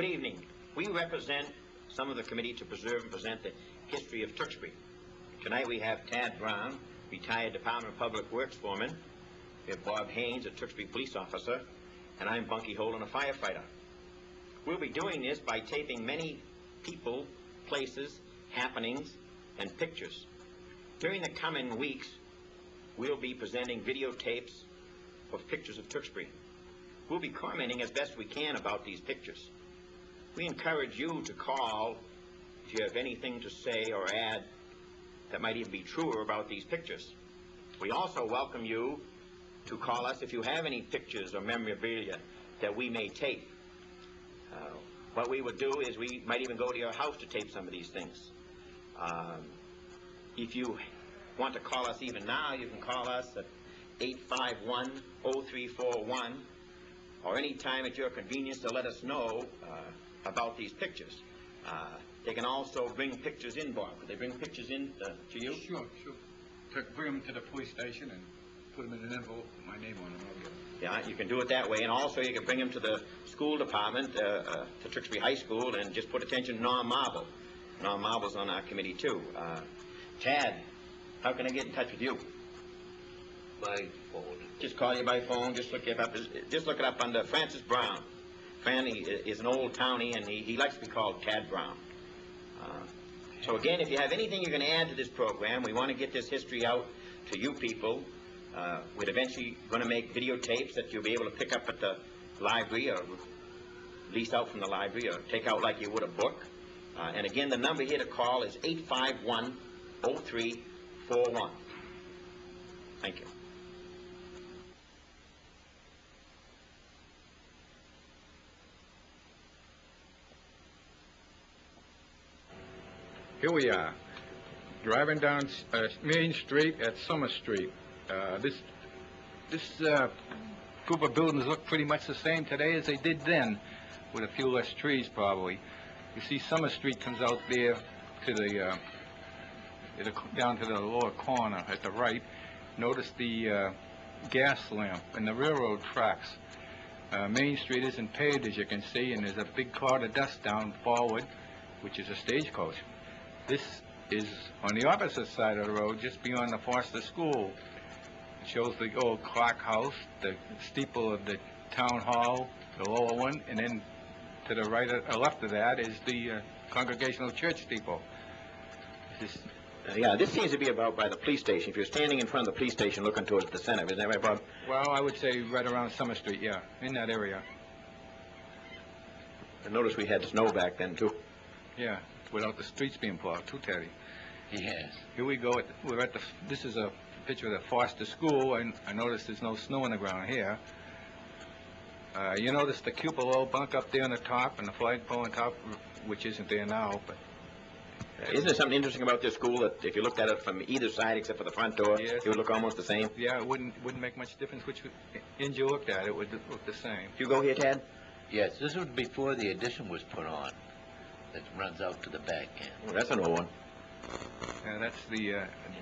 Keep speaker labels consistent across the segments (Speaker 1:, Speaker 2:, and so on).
Speaker 1: Good evening. We represent some of the committee to preserve and present the history of Tewksbury. Tonight we have Tad Brown, retired Department of Public Works foreman. We have Bob Haines, a Tewksbury police officer, and I'm Bunky Holden, a firefighter. We'll be doing this by taping many people, places, happenings, and pictures. During the coming weeks, we'll be presenting videotapes of pictures of Tewksbury. We'll be commenting as best we can about these pictures. We encourage you to call if you have anything to say or add that might even be truer about these pictures. We also welcome you to call us if you have any pictures or memorabilia that we may tape. What we would do is we might even go to your house to tape some of these things. If you want to call us even now, you can call us at 851-0341 or any time at your convenience to let us know about these pictures. They can also bring pictures in, Bob. Could they bring pictures in to you?
Speaker 2: Sure. Bring them to the police station and put them in an envelope with my name on them.
Speaker 1: Yeah, you can do it that way. And also you can bring them to the school department, to Tewksbury High School, and just put attention to Norm Marble. Norm Marble's on our committee, too. Tad, how can I get in touch with you?
Speaker 3: By phone.
Speaker 1: Just call you by phone. Just look it up. Just look it up under Francis Brown. Franny is an old townie, and he likes to be called Tad Brown. So again, if you have anything you're going to add to this program, we want to get this history out to you people. We're eventually going to make videotapes that you'll be able to pick up at the library or lease out from the library or take out like you would a book. And again, the number here to call is 851-0341. Thank you.
Speaker 2: Here we are, driving down Main Street at Summer Street. This group of buildings look pretty much the same today as they did then, with a few less trees probably. You see Summer Street comes out there to the down to the lower corner at the right. Notice the gas lamp and the railroad tracks. Main Street isn't paved, as you can see, and there's a big cloud of dust down forward, which is a stagecoach. This is on the opposite side of the road, just beyond the Foster School. It shows the old clock house, the steeple of the town hall, the lower one, and then to the right or left of that is the Congregational Church steeple.
Speaker 1: Yeah, this seems to be about by the police station. If you're standing in front of the police station looking towards the center, isn't that right, Bob?
Speaker 2: Well, I would say right around Summer Street, yeah, in that area.
Speaker 1: And notice we had snow back then, too.
Speaker 2: Yeah, without the streets being plowed, too, Teddy.
Speaker 3: Yes.
Speaker 2: Here we go. We're at the. This is a picture of the Foster School, and I notice there's no snow on the ground here. You notice the cupola bunk up there on the top and the flagpole on top, which isn't there now, but.
Speaker 1: Isn't there something interesting about this school that if you looked at it from either side except for the front door,
Speaker 2: yes,
Speaker 1: it would look almost the same?
Speaker 2: Yeah, it wouldn't make much difference which end you looked at. It would look the same.
Speaker 1: You go here, Tad?
Speaker 3: Yes, this was before the addition was put on. That runs out to the back end.
Speaker 1: Well, that's an old one.
Speaker 2: Yeah, that's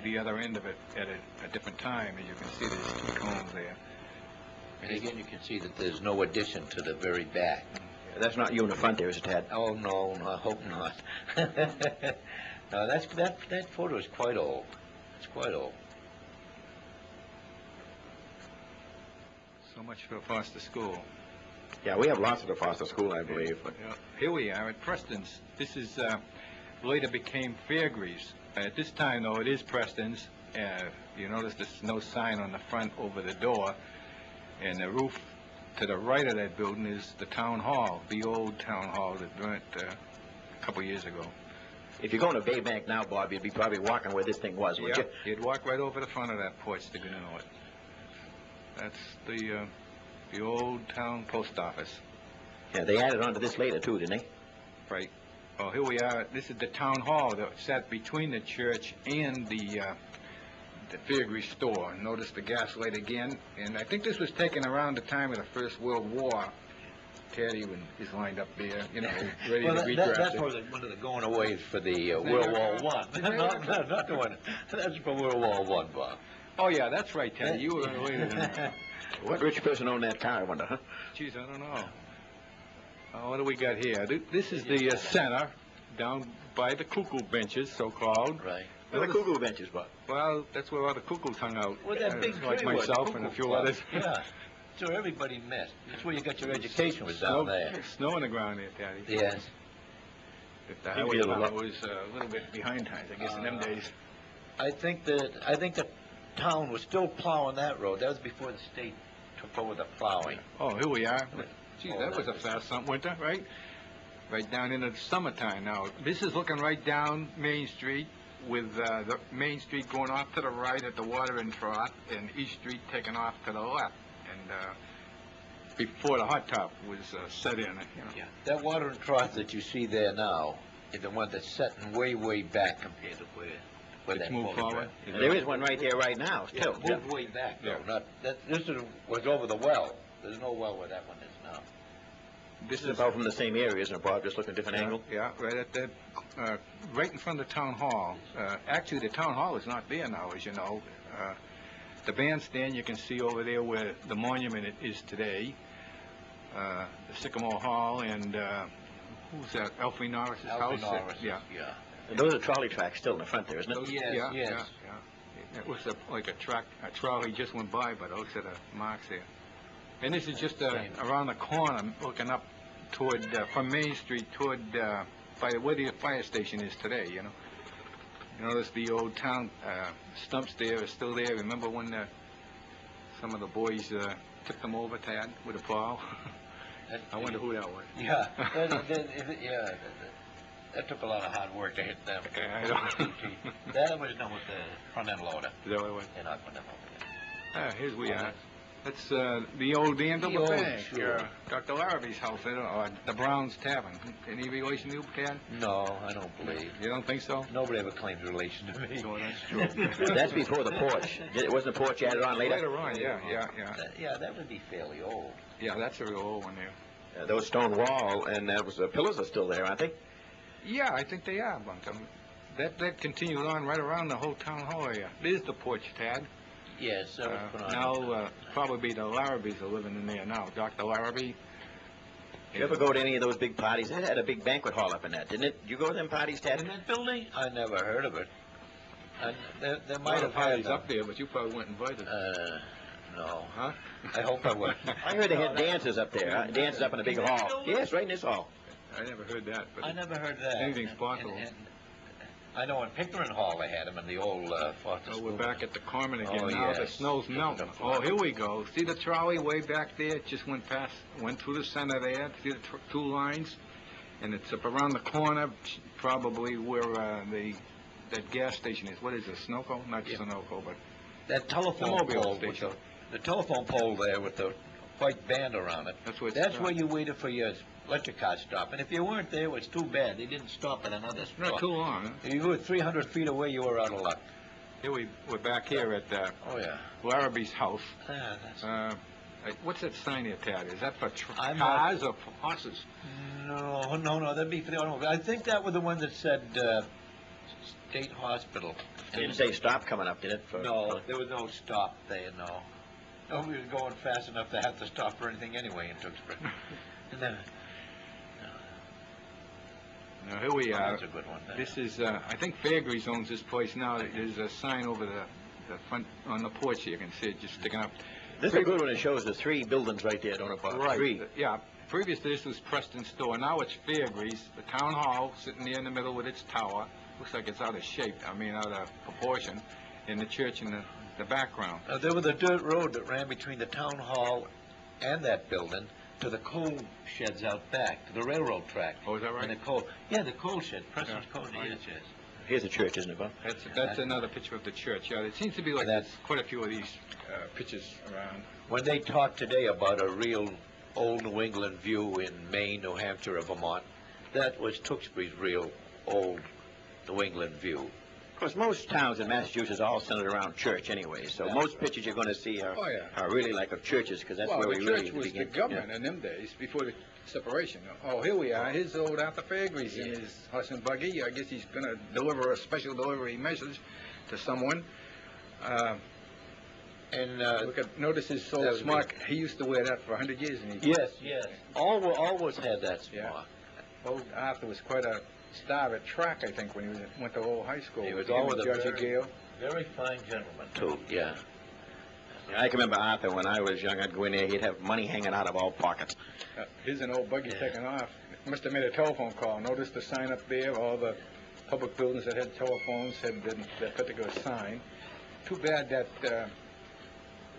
Speaker 2: the other end of it at a different time. As you can see, there's two cones there.
Speaker 3: And again, you can see that there's no addition to the very back.
Speaker 1: That's not you in the front there, is it, Tad?
Speaker 3: Oh, no, I hope not. No, that photo is quite old. It's quite old.
Speaker 2: So much for Foster School.
Speaker 1: Yeah, we have lots of the Foster School, I believe. But
Speaker 2: yeah. Here we are at Preston's. This is later became Fairgreaves. At this time, though, it is Preston's. You notice there's no sign on the front over the door, and the roof to the right of that building is the town hall, the old town hall that burnt a couple years ago.
Speaker 1: If you're going to Baybank now, Bob, you'd be probably walking where this thing was, wouldn't you?
Speaker 2: You'd walk right over the front of that porch to get into it. That's the old town post office.
Speaker 1: Yeah, they added on to this later, too, didn't they?
Speaker 2: Right. Well, here we are. This is the town hall that sat between the church and the Fairgreaves store. Notice the gas light again. And I think this was taken around the time of the First World War. Teddy is lined up there, you know, ready to be drafted.
Speaker 3: That's one of the going aways for the World War I. Not the one. That's for World War I, Bob.
Speaker 2: Oh, yeah, that's right, Teddy. You were later than that.
Speaker 1: What rich person owned that car, I wonder, huh?
Speaker 2: Geez, I don't know. What do we got here? This is the center, down by the cuckoo benches, so-called.
Speaker 3: Right.
Speaker 1: Where the cuckoo benches, Bob?
Speaker 2: Well, that's where all the cuckoos hung out.
Speaker 3: Well, that big
Speaker 2: like
Speaker 3: tree was
Speaker 2: myself and a
Speaker 3: cuckoo
Speaker 2: few
Speaker 3: club.
Speaker 2: others.
Speaker 3: Yeah. That's where everybody met. That's where you got your education, was down there.
Speaker 2: Snow on the ground there, Patty.
Speaker 3: Yes.
Speaker 2: But the highway department was a little bit behind times, I guess, in them days.
Speaker 3: I think the town was still plowing that road. That was before the state took over the plowing.
Speaker 2: Oh, here we are. Gee,
Speaker 3: Oh,
Speaker 2: that was a fast winter, right? Right down into the summertime now. This is looking right down Main Street with the Main Street going off to the right at the watering trough and East Street taking off to the left. And before the hot top was set in, you know.
Speaker 3: Yeah. That watering trough that you see there now is the one that's setting way, way back compared to where
Speaker 2: It's
Speaker 3: that
Speaker 2: moved
Speaker 3: photograph.
Speaker 2: forward.
Speaker 1: There is one right there right now, still.
Speaker 3: Yeah, moved way back, though.
Speaker 2: Yeah.
Speaker 3: Not, this was over the well. There's no well where that one is now.
Speaker 1: This is about from the same area, isn't it, Bob? Just looking at a different angle?
Speaker 2: Yeah, right at that, right in front of the town hall. Actually, the town hall is not there now, as you know. The bandstand you can see over there where the monument is today. The Sycamore Hall and, who's that? Alfie Norris's house? Yeah.
Speaker 1: And those are trolley tracks still in the front there, isn't it?
Speaker 2: Those-
Speaker 3: Yes,
Speaker 2: yeah,
Speaker 3: yes.
Speaker 2: yeah. It was like a trolley just went by the looks of the marks there. And this is just around the corner, looking up toward, from Main Street toward, by where the fire station is today, you know. You notice the old town stumps there are still there. Remember when some of the boys took them over, Tad, with a plow? I wonder who that was.
Speaker 3: Yeah. That took a lot of hard work to hit them.
Speaker 2: I know.
Speaker 3: That was done with the front end loader.
Speaker 2: Is that what it was?
Speaker 3: They're not putting them over there.
Speaker 2: Here we are. That's the old Andover
Speaker 3: The old,
Speaker 2: Bank,
Speaker 3: sure.
Speaker 2: Dr. Larrabee's house, or the Brown's Tavern. Any relation to you, Tad?
Speaker 3: No, I don't believe.
Speaker 2: You don't think so?
Speaker 3: Nobody ever claims relation to me.
Speaker 2: Oh, that's true.
Speaker 1: That's before the porch. Wasn't the porch added on later?
Speaker 2: Later on, yeah.
Speaker 3: Yeah, that would be fairly old.
Speaker 2: Yeah, that's a real old one there.
Speaker 1: Those stone wall and pillars are still there, aren't they?
Speaker 2: Yeah, I think they are, Bunky. That continued on right around the whole town hall area. There's the porch, Tad.
Speaker 3: Yes, that was put on.
Speaker 2: Now, probably the Larrabees are living in there now. Dr. Larrabee.
Speaker 1: You ever go to any of those big parties? They had a big banquet hall up in that, didn't it? Did you go to them parties, Ted?
Speaker 3: In that building? I never heard of it. There
Speaker 2: Might
Speaker 3: might
Speaker 2: have
Speaker 3: have had
Speaker 2: parties
Speaker 3: them.
Speaker 2: up there, but you probably weren't invited.
Speaker 3: No.
Speaker 2: Huh?
Speaker 3: I hope I would.
Speaker 1: I heard they had dances up there. Dances up in a big hall. Yes, right in this hall.
Speaker 2: I never heard that. But
Speaker 3: I never heard that.
Speaker 2: Anything's possible.
Speaker 3: And I know in Pickering Hall they had them in the old Foster
Speaker 2: Oh,
Speaker 3: School.
Speaker 2: we're back at the Carmen again.
Speaker 3: Oh,
Speaker 2: Now the
Speaker 3: yes.
Speaker 2: snow's melting. Oh, here we go. See the trolley way back there? It just went through the center there. See the two lines? And it's up around the corner, probably where that gas station is. What is it, Sunoco? Not Sunoco, but...
Speaker 3: That telephone
Speaker 2: The mobile
Speaker 3: pole,
Speaker 2: station.
Speaker 3: the telephone pole there with the white band around it.
Speaker 2: That's
Speaker 3: where you waited for your electric car to stop. And if you weren't there, it was too bad. They didn't stop at another stop.
Speaker 2: Not too long, huh?
Speaker 3: If you were 300 feet away, you were out of luck.
Speaker 2: Here we're back here at
Speaker 3: Oh, yeah.
Speaker 2: Larrabee's house.
Speaker 3: Yeah, that's...
Speaker 2: What's that sign here, Tad? Is that for
Speaker 3: I'm
Speaker 2: cars or for horses?
Speaker 3: No, that'd be for the automobile. I think that was the one that said State Hospital.
Speaker 1: Didn't say stop coming up, did it?
Speaker 3: No, there was no stop there, no. Nobody was going fast enough to have to stop for anything anyway in Tewksbury. And then,
Speaker 2: Now, here we are.
Speaker 3: that's a good one.
Speaker 2: This is, I think Fairgreaves owns this place now. There's a sign over the front, on the porch here. You can see it just sticking up.
Speaker 1: This is a good one. It shows the three buildings right there, don't it, Bob?
Speaker 2: Right.
Speaker 1: Three.
Speaker 2: Yeah. Previous to this was Preston Store. Now it's Fairgreaves. The town hall sitting there in the middle with its tower. Looks like it's out of shape. I mean, out of proportion. And the church in the background.
Speaker 3: There was a dirt road that ran between the town hall and that building to the coal sheds out back, to the railroad track.
Speaker 2: Oh, is that right?
Speaker 3: And the coal shed, Preston's coal shed.
Speaker 1: Here's the church, isn't it, Bob?
Speaker 2: That's another picture of the church. Yeah, it seems to be like there's quite a few of these pictures around.
Speaker 3: When they talk today about a real old New England view in Maine, New Hampshire, or Vermont, that was Tewksbury's real old New England view.
Speaker 1: Of course, most towns in Massachusetts are all centered around church anyway, so most pictures you're going to see are really like of churches, because that's where we really
Speaker 2: the church was
Speaker 1: begin.
Speaker 2: the government in them days, before the separation. Oh, here we are. Here's old Arthur Fairgreaves in his horse and buggy. I guess he's going to deliver a special delivery message to someone.
Speaker 3: And,
Speaker 2: Notice his
Speaker 3: that
Speaker 2: soul
Speaker 3: was
Speaker 2: smock. He used to wear that for 100 years. And he,
Speaker 3: yes, yes. Always had that
Speaker 2: Yeah.
Speaker 3: smock.
Speaker 2: Old Arthur was quite a star at track, I think, when he went to Old High School.
Speaker 3: He was
Speaker 2: Him and
Speaker 3: always a
Speaker 2: Judge
Speaker 3: very-
Speaker 2: Gale.
Speaker 3: Very fine gentleman, too, yeah.
Speaker 1: I can remember Arthur when I was young. I'd go in there, he'd have money hanging out of all pockets.
Speaker 2: Here's an old buggy taken off. Must have made a telephone call. Notice the sign up there. All the public buildings that had telephones had that particular sign. Too bad that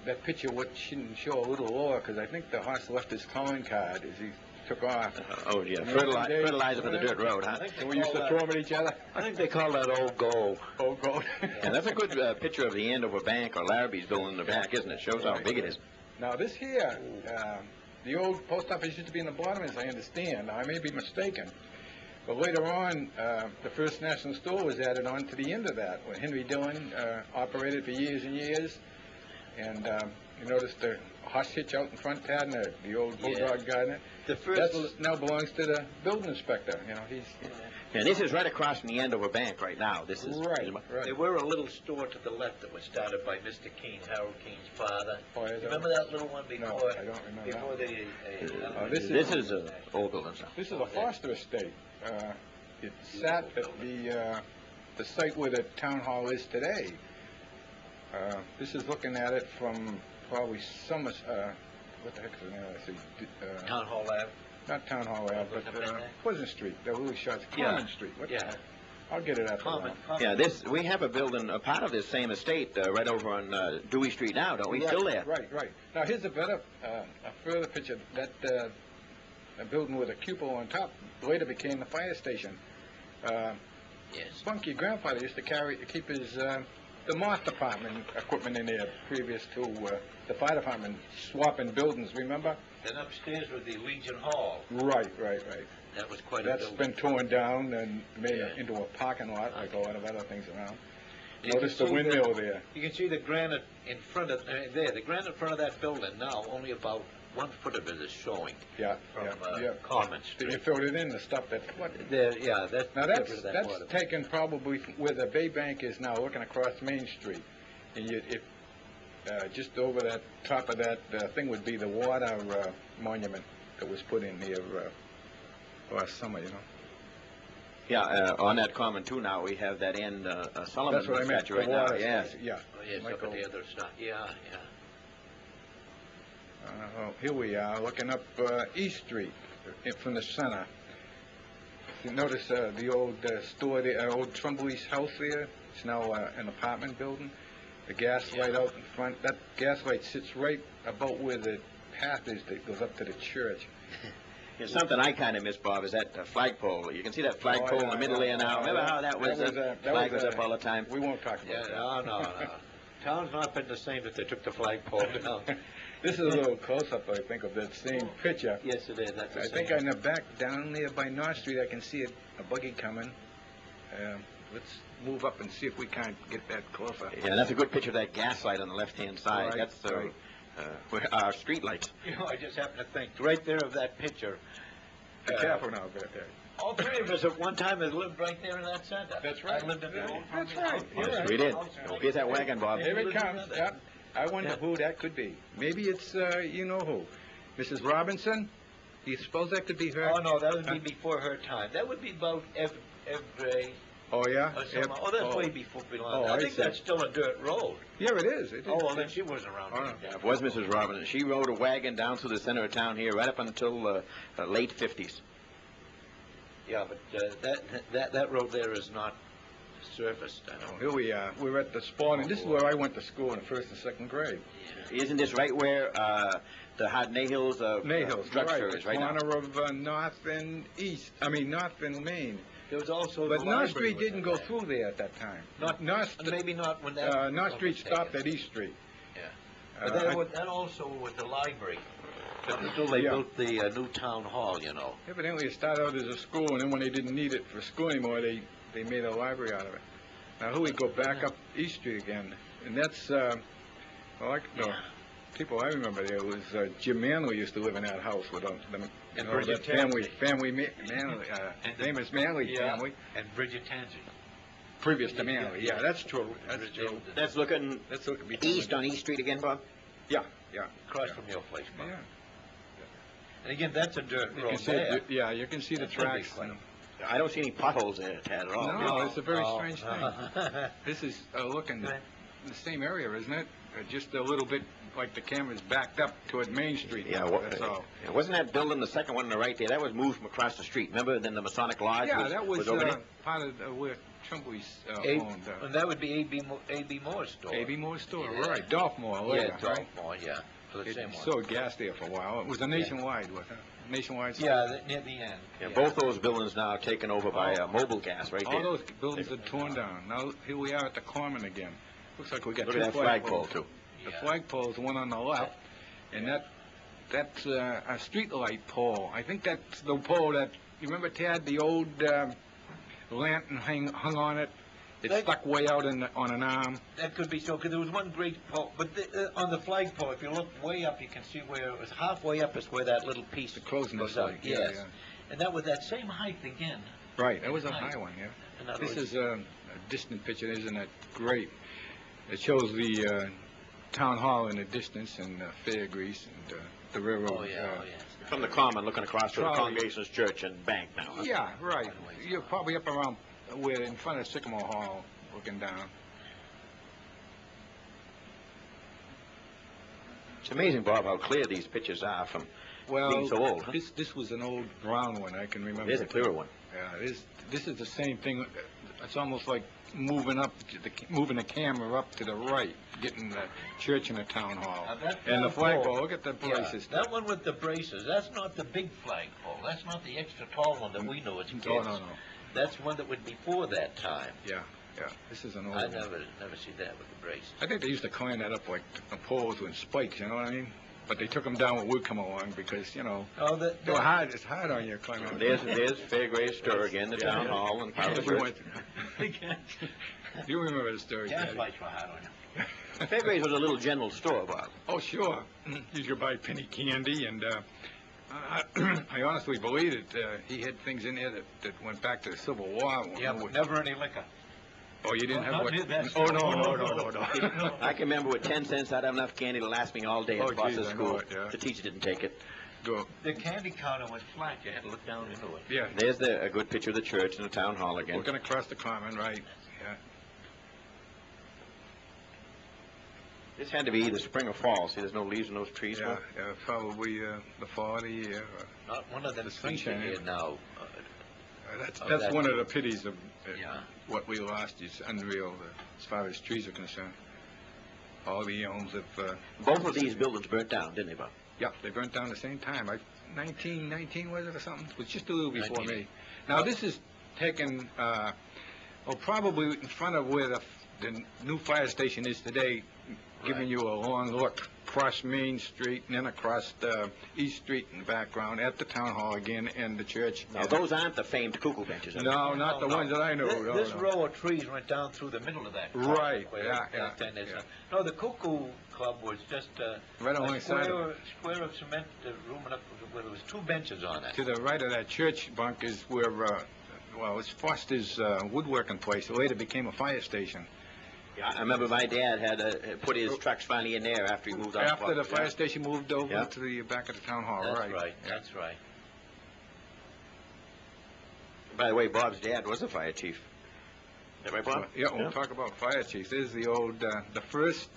Speaker 2: that picture shouldn't show a little lower, because I think the horse left his calling card as he took off.
Speaker 1: Oh, yeah,
Speaker 2: Remember the days?
Speaker 1: fertilizer for the dirt road, huh?
Speaker 2: And we used to throw them at each other.
Speaker 3: I think they call that old gold.
Speaker 2: Old gold.
Speaker 1: And that's a good picture of the Andover Bank or Larrabee's building in the back, isn't it? Shows how big it is.
Speaker 2: Now this here, the old post office used to be in the bottom, as I understand. Now, I may be mistaken. But later on, the First National Store was added on to the end of that, when Henry Dillon operated for years and years. And you notice the horse hitch out in front, Tad, and the old bulldog gardener.
Speaker 3: The first...
Speaker 2: That now belongs to the building inspector. You know, he's...
Speaker 1: And this is right across from the Andover Bank right now. This is
Speaker 2: Right.
Speaker 3: There were a little store to the left that was started by Mr. Keene, Harold Keene's father.
Speaker 2: Oh, is that
Speaker 3: Remember that little one before?
Speaker 2: No, I don't remember
Speaker 3: Before
Speaker 2: that.
Speaker 3: the...
Speaker 1: This is an old building, sir.
Speaker 2: This is a Foster estate. It sat at the site where the town hall is today. This is looking at it from probably what the heck is the name of it?
Speaker 3: Town Hall Ave?
Speaker 2: Not Town Hall Ave, but Pleasant Street. They're really short. Common Street. What the heck? I'll get it after
Speaker 3: Common.
Speaker 1: Yeah, we have a building, a part of this same estate, right over on Dewey Street now, don't we?
Speaker 2: Right,
Speaker 1: Still there.
Speaker 2: Right. Now here's a further picture. That a building with a cupola on top later became the fire station.
Speaker 3: Yes.
Speaker 2: Bunky, grandfather, used to keep his the moth department equipment in there previous to the fire department swapping buildings. Remember?
Speaker 3: Then upstairs was the Legion Hall.
Speaker 2: Right.
Speaker 3: That was quite a
Speaker 2: That's
Speaker 3: building.
Speaker 2: been torn down and made
Speaker 3: Yeah.
Speaker 2: into a parking lot, like a lot of other things around.
Speaker 3: You
Speaker 2: Notice
Speaker 3: can
Speaker 2: the
Speaker 3: see
Speaker 2: windmill there.
Speaker 3: You can see the granite in front of there. The granite in front of that building now, only about 1 foot of it is showing
Speaker 2: Yeah.
Speaker 3: from Common
Speaker 2: You
Speaker 3: Street.
Speaker 2: filled it in, the stuff that flooded.
Speaker 3: There, yeah,
Speaker 2: Now
Speaker 3: got rid of that
Speaker 2: that's
Speaker 3: water.
Speaker 2: taken probably from where the Bay Bank is now, looking across Main Street. And just over that top of that thing would be the water monument that was put in here last summer, you know.
Speaker 1: Yeah, on that common too now, we have that end Sullivan
Speaker 2: That's what I meant.
Speaker 1: statue right
Speaker 2: the
Speaker 1: now,
Speaker 2: water
Speaker 1: yeah.
Speaker 2: station, yeah.
Speaker 3: Oh, yes, up
Speaker 2: Michael.
Speaker 3: on the other side. Yeah.
Speaker 2: Here we are, looking up East Street from the center. You notice the old store, the old Trumbull's house there. It's now an apartment building. The gas light out in front. That gas light sits right about where the path is that goes up to the church.
Speaker 1: Yeah, something I kind of miss, Bob, is that flagpole. You can see that flagpole in the middle there now. Remember how that was? Flag was up all the time.
Speaker 2: We won't talk
Speaker 3: Yeah,
Speaker 2: about that.
Speaker 3: no. Town's not been the same if they took the flagpole down.
Speaker 2: This is a little close-up, I think, of that same picture.
Speaker 3: Yes, it is. That's the
Speaker 2: I
Speaker 3: same.
Speaker 2: think in the back, down there by North Street, I can see a buggy coming. Let's move up and see if we can't get that closer.
Speaker 1: Yeah, that's a good picture of that gas light on the left-hand side.
Speaker 2: Right,
Speaker 1: That's
Speaker 2: right.
Speaker 1: where our street lights.
Speaker 3: You know, I just happen to think, right there of that picture.
Speaker 2: Be careful now, Bert.
Speaker 3: All three of us at one time have lived right there in that center.
Speaker 2: That's right.
Speaker 3: I lived in the old
Speaker 2: That's
Speaker 3: farmhouse.
Speaker 2: right. You're
Speaker 1: Yes,
Speaker 2: right.
Speaker 1: we did. Here's that wagon, Bob.
Speaker 2: Here it comes. Yep. I wonder who that could be. Maybe it's, you know who. Mrs. Robinson? Do you suppose that could be her?
Speaker 3: Oh, no, that would be before her time. That would be about every...
Speaker 2: Oh, yeah?
Speaker 3: that's way before belong.
Speaker 2: Oh,
Speaker 3: I
Speaker 2: I
Speaker 3: think
Speaker 2: see.
Speaker 3: that's still a dirt road.
Speaker 2: Yeah, it is. It is.
Speaker 3: Oh, well, then she wasn't around.
Speaker 2: Oh, no.
Speaker 1: Yeah, it was Mrs. Robinson. She rode a wagon down through the center of town here right up until late 50s.
Speaker 3: Yeah, but that road there is not surfaced. I don't know.
Speaker 2: Here we are. We're at the spawn, and this is where I went to school in the 1st and 2nd grade.
Speaker 1: Isn't this right where the Hot Nahil's drugstore is right now?
Speaker 2: corner of North and East. North and Main.
Speaker 3: There was also
Speaker 2: But
Speaker 3: the
Speaker 2: North
Speaker 3: library
Speaker 2: Street
Speaker 3: was
Speaker 2: didn't
Speaker 3: in
Speaker 2: go
Speaker 3: there.
Speaker 2: through there at that time.
Speaker 3: Maybe not when that...
Speaker 2: North Street stopped at East Street.
Speaker 3: Yeah. But that also with the library. But until they
Speaker 2: Yeah.
Speaker 3: built the new town hall, you know.
Speaker 2: Evidently, it started out as a school, and then when they didn't need it for school anymore, they made a library out of it. Now, here we go back up East Street again, and that's, the people I remember there was Jim Manley used to live in that house with them.
Speaker 3: And
Speaker 2: That
Speaker 3: Bridget
Speaker 2: family, Manley, famous Manley
Speaker 3: Yeah.
Speaker 2: family.
Speaker 3: And Bridget Tansey.
Speaker 2: previous to Manley. Yeah, that's true. That's true.
Speaker 1: That's looking
Speaker 2: That's what
Speaker 1: east on East Street again, Bob?
Speaker 2: Yeah, yeah.
Speaker 3: Across from your place, Bob.
Speaker 2: Yeah.
Speaker 3: And again, that's a dirt
Speaker 2: You
Speaker 3: road
Speaker 2: can see
Speaker 3: there.
Speaker 2: yeah, you can see the
Speaker 3: That's a big
Speaker 2: tracks.
Speaker 3: place.
Speaker 1: I don't see any potholes there, Tad, at all.
Speaker 2: No, it's a very strange thing.
Speaker 3: thing.
Speaker 2: This is looking the same area, isn't it? Just a little bit like the camera's backed up toward Main Street.
Speaker 1: Yeah,
Speaker 2: That's all.
Speaker 1: wasn't that building, the second one on the right there, that was moved from across the street, remember? Then the Masonic Lodge
Speaker 2: Yeah, that was
Speaker 1: over there?
Speaker 2: part of where Trimbley's owned.
Speaker 3: And that would be A.B. Moore's store.
Speaker 2: A.B. Moore's store,
Speaker 3: Yeah.
Speaker 2: right. Dolph Moore later,
Speaker 3: Yeah,
Speaker 2: right?
Speaker 3: Dolph Moore, yeah, for the
Speaker 2: It
Speaker 3: same one.
Speaker 2: sold gas there for a while. It was a nationwide, wasn't it? Nationwide.
Speaker 3: Yeah, near the end.
Speaker 1: Yeah, both those buildings now taken over by mobile gas right
Speaker 2: All
Speaker 1: there.
Speaker 2: those buildings are torn down. Now, here we are at the Corman again. Looks like we got
Speaker 1: Look
Speaker 2: two
Speaker 1: at that flagpole, too.
Speaker 2: The
Speaker 3: Yeah.
Speaker 2: flagpole's the one on the left, and that's a street light pole. I think that's the pole that, you remember, Tad, the old lantern hung on it? It
Speaker 3: That-
Speaker 2: stuck way out on an arm.
Speaker 3: That could be so, because there was one great pole, but on the flagpole, if you look way up, you can see where it was halfway up is where that little piece
Speaker 2: Closing the
Speaker 3: goes up.
Speaker 2: sight.
Speaker 3: Yes.
Speaker 2: Yeah.
Speaker 3: And that was that same height again.
Speaker 2: Right, that was a high one, yeah.
Speaker 3: In other
Speaker 2: This
Speaker 3: words-
Speaker 2: is a distant picture, isn't it? Great. It shows the town hall in the distance and Fairgrease and the railroad.
Speaker 3: Oh, yeah, oh, yes.
Speaker 1: From the Common, looking across to the
Speaker 2: Probably.
Speaker 1: Congregation's Church and Bank now. Huh?
Speaker 2: Yeah, right. You're probably up around where in front of Sycamore Hall, looking down.
Speaker 1: It's amazing, Bob, how clear these pictures are from
Speaker 2: Well,
Speaker 1: being so old, huh?
Speaker 2: this was an old brown one, I can remember.
Speaker 1: There's a clearer one.
Speaker 2: Yeah, this is the same thing. It's almost like moving the camera up to the right, getting the church and the town hall.
Speaker 3: Now, that
Speaker 2: And the
Speaker 3: flagpole-
Speaker 2: flagpole, look at the
Speaker 3: Yeah,
Speaker 2: braces.
Speaker 3: that one with the braces, that's not the big flagpole. That's not the extra tall one that we knew as kids.
Speaker 2: Oh, no.
Speaker 3: That's one that was before that time.
Speaker 2: Yeah. This is an old
Speaker 3: I
Speaker 2: one.
Speaker 3: never see that with the braces.
Speaker 2: I think they used to climb that up like the poles with spikes, you know what I mean? But they took them down when wood come along because,
Speaker 3: Oh,
Speaker 2: they were hard. It's hard on you climbing up.
Speaker 1: There's Fairgrave Store again, the town hall and part of the
Speaker 2: We
Speaker 1: church.
Speaker 2: went- You remember the story,
Speaker 3: Gas
Speaker 2: Daddy?
Speaker 3: lights were hot on you.
Speaker 1: Fairgraves was a little general store, Bob.
Speaker 2: Oh, sure. You could buy penny candy, and I honestly believe that he had things in there that went back to the Civil War.
Speaker 3: Yeah, but never any liquor.
Speaker 2: Oh, you didn't have
Speaker 3: not
Speaker 2: what?
Speaker 3: near that
Speaker 2: Oh,
Speaker 3: store.
Speaker 2: no.
Speaker 1: I can remember with 10 cents, I'd have enough candy to last me all day at
Speaker 2: Oh,
Speaker 1: the boss's
Speaker 2: geez, I know
Speaker 1: school.
Speaker 2: it, yeah.
Speaker 1: The teacher didn't take it.
Speaker 2: Go.
Speaker 3: The candy counter was flat. You had to look down into it.
Speaker 2: Yeah.
Speaker 1: There's a good picture of the church and the town hall again.
Speaker 2: We're going to cross the common, right? Yeah.
Speaker 1: This had to be either spring or fall. See, there's no leaves in those trees.
Speaker 2: Yeah,
Speaker 1: Bob?
Speaker 2: probably the fall of the year.
Speaker 3: Not one of them
Speaker 2: The
Speaker 3: trees
Speaker 2: sunshine.
Speaker 3: in here now.
Speaker 2: That's
Speaker 3: that
Speaker 2: one of
Speaker 3: too.
Speaker 2: the pities of
Speaker 3: Yeah.
Speaker 2: what we lost. It's unreal as far as trees are concerned. All the elms have...
Speaker 1: Both of these buildings burnt down, didn't they, Bob?
Speaker 2: Yeah, they burnt down the same time. 1919 was it or something? It was just a little before
Speaker 3: 19.
Speaker 2: me. Now this is taken, probably in front of where the new fire station is today, giving you a long look across Main Street and then across East Street in the background at the town hall again and the church.
Speaker 1: Now, those aren't the famed cuckoo benches, are they?
Speaker 2: No, not the ones that I know.
Speaker 3: This
Speaker 2: no.
Speaker 3: row of trees went down through the middle of that.
Speaker 2: Right,
Speaker 3: where
Speaker 2: yeah,
Speaker 3: that
Speaker 2: yeah,
Speaker 3: then is-
Speaker 2: yeah.
Speaker 3: No, the Cuckoo Club was just
Speaker 2: Right
Speaker 3: a
Speaker 2: alongside of
Speaker 3: square of cement room enough where there was two benches on it.
Speaker 2: To the right of that church, Bunk, is where, it's Foster's woodworking place. It later became a fire station.
Speaker 1: Yeah, I remember my dad had put his trucks finally in there after he moved out.
Speaker 2: After the fire station moved over
Speaker 1: Yeah.
Speaker 2: to the back of the town hall,
Speaker 3: That's
Speaker 2: right.
Speaker 3: right,
Speaker 2: Yeah.
Speaker 3: that's right.
Speaker 1: By the way, Bob's dad was a fire chief. Is that right, Bob?
Speaker 2: Yeah, we'll talk about fire chiefs. This is the old, the first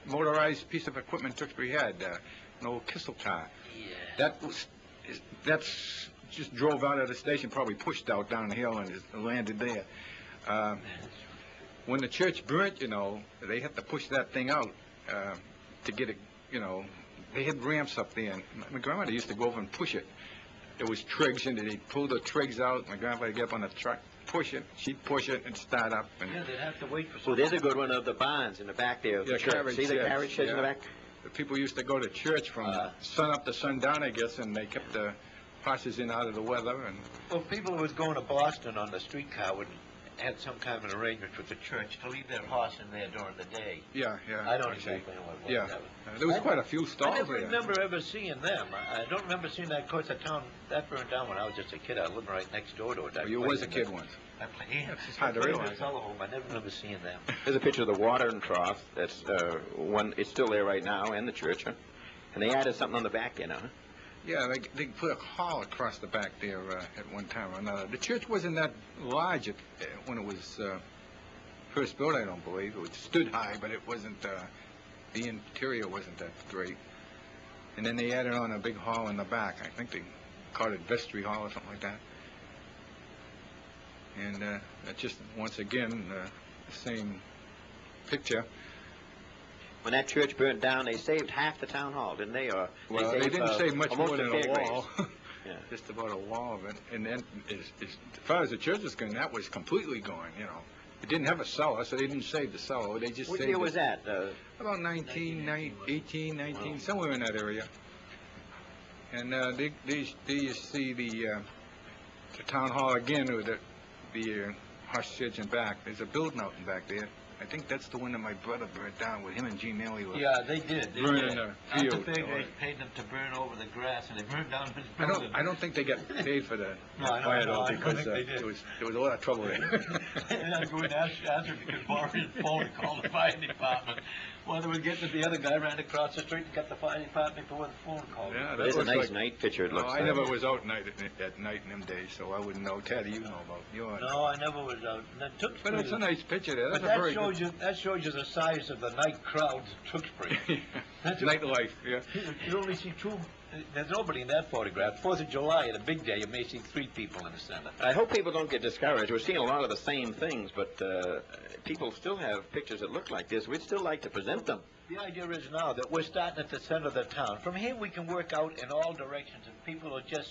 Speaker 2: motorized piece of equipment Tewksbury had, an old Kissel car.
Speaker 3: Yeah.
Speaker 2: That's just drove out of the station, probably pushed out down the hill and just landed there. When the church burnt, they had to push that thing out to get it, they had ramps up there. And my grandmother used to go over and push it. There was trigs, and they'd pull the trigs out. My grandfather would get up on the truck, push it. She'd push it and start up. And
Speaker 3: Yeah, they'd have to wait for
Speaker 1: Well,
Speaker 3: some.
Speaker 1: there's a good one of the barns in the back there of the
Speaker 2: Yeah,
Speaker 1: church.
Speaker 2: carriage
Speaker 1: See the
Speaker 2: sheds,
Speaker 1: carriage sheds in the
Speaker 2: yeah.
Speaker 1: back?
Speaker 2: the people used to go to church from sun up to sundown, I guess, and they kept the horses in out of the weather. And
Speaker 3: Well, people who was going to Boston on the streetcar would had some kind of an arrangement with the church to leave their horse in there during the day.
Speaker 2: Yeah, yeah.
Speaker 3: I don't
Speaker 2: see.
Speaker 3: exactly know what it was.
Speaker 2: Yeah.
Speaker 3: That was.
Speaker 2: There was quite a few stalls
Speaker 3: I never
Speaker 2: there.
Speaker 3: remember ever seeing them. I don't remember seeing that. Of course, the town, that burned down when I was just a kid. I lived right next door to it.
Speaker 2: Well, you was a kid once.
Speaker 3: I played.
Speaker 2: That's just hard to realize.
Speaker 3: I never remember seeing them.
Speaker 1: There's a picture of the watering trough. That's one. It's still there right now, and the church. Huh? And they added something on the back end, huh?
Speaker 2: Yeah, they put a hall across the back there at one time or another. The church wasn't that large when it was first built, I don't believe. It stood high, but it wasn't, the interior wasn't that great. And then they added on a big hall in the back. I think they called it Vestry Hall or something like that. And that's just, once again, the same picture.
Speaker 1: When that church burnt down, they saved half the town hall, didn't they? Or
Speaker 2: Well, they didn't save much more than a wall.
Speaker 1: Yeah.
Speaker 2: Just about a wall of it. And then, as far as the church is concerned, that was completely gone, you know. It didn't have a cellar, so they didn't save the cellar. They just
Speaker 1: What
Speaker 2: saved
Speaker 1: year was that?
Speaker 2: About 18, 19, somewhere in that area. And they you see the town hall again with the horse church in back. There's a building out in back there. I think that's the one that my brother burnt down with him and Gene Nelly were.
Speaker 3: Yeah, they did. They
Speaker 2: burning
Speaker 3: did.
Speaker 2: the
Speaker 3: After
Speaker 2: field.
Speaker 3: they paid them to burn over the grass, and they burned down his building.
Speaker 2: I don't think they got paid for the fire though,
Speaker 3: I
Speaker 2: because
Speaker 3: think they did.
Speaker 2: there was a lot of trouble there.
Speaker 3: And I go and ask him to borrow his phone and call the fire department. While they were getting it, the other guy ran across the street and got the fire department before the phone called.
Speaker 2: Yeah, that
Speaker 1: There's a
Speaker 2: looks
Speaker 1: nice
Speaker 2: like,
Speaker 1: night picture, it
Speaker 2: no,
Speaker 1: looks
Speaker 2: I
Speaker 1: like.
Speaker 2: never was out at night in them days, so I wouldn't know. Teddy, you know about yours.
Speaker 3: No, I never was out.
Speaker 2: But it's a nice picture there.
Speaker 3: But
Speaker 2: That's a
Speaker 3: that
Speaker 2: very
Speaker 3: shows you the size of the night crowds at Tewksbury.
Speaker 2: nightlife, yeah.
Speaker 3: You only see two. There's nobody in that photograph. 4th of July, at a big day, you may see 3 people in the center.
Speaker 1: I hope people don't get discouraged. We're seeing a lot of the same things, but people still have pictures that look like this. We'd still like to present them.
Speaker 3: The idea is now that we're starting at the center of the town. From here, we can work out in all directions, and people will just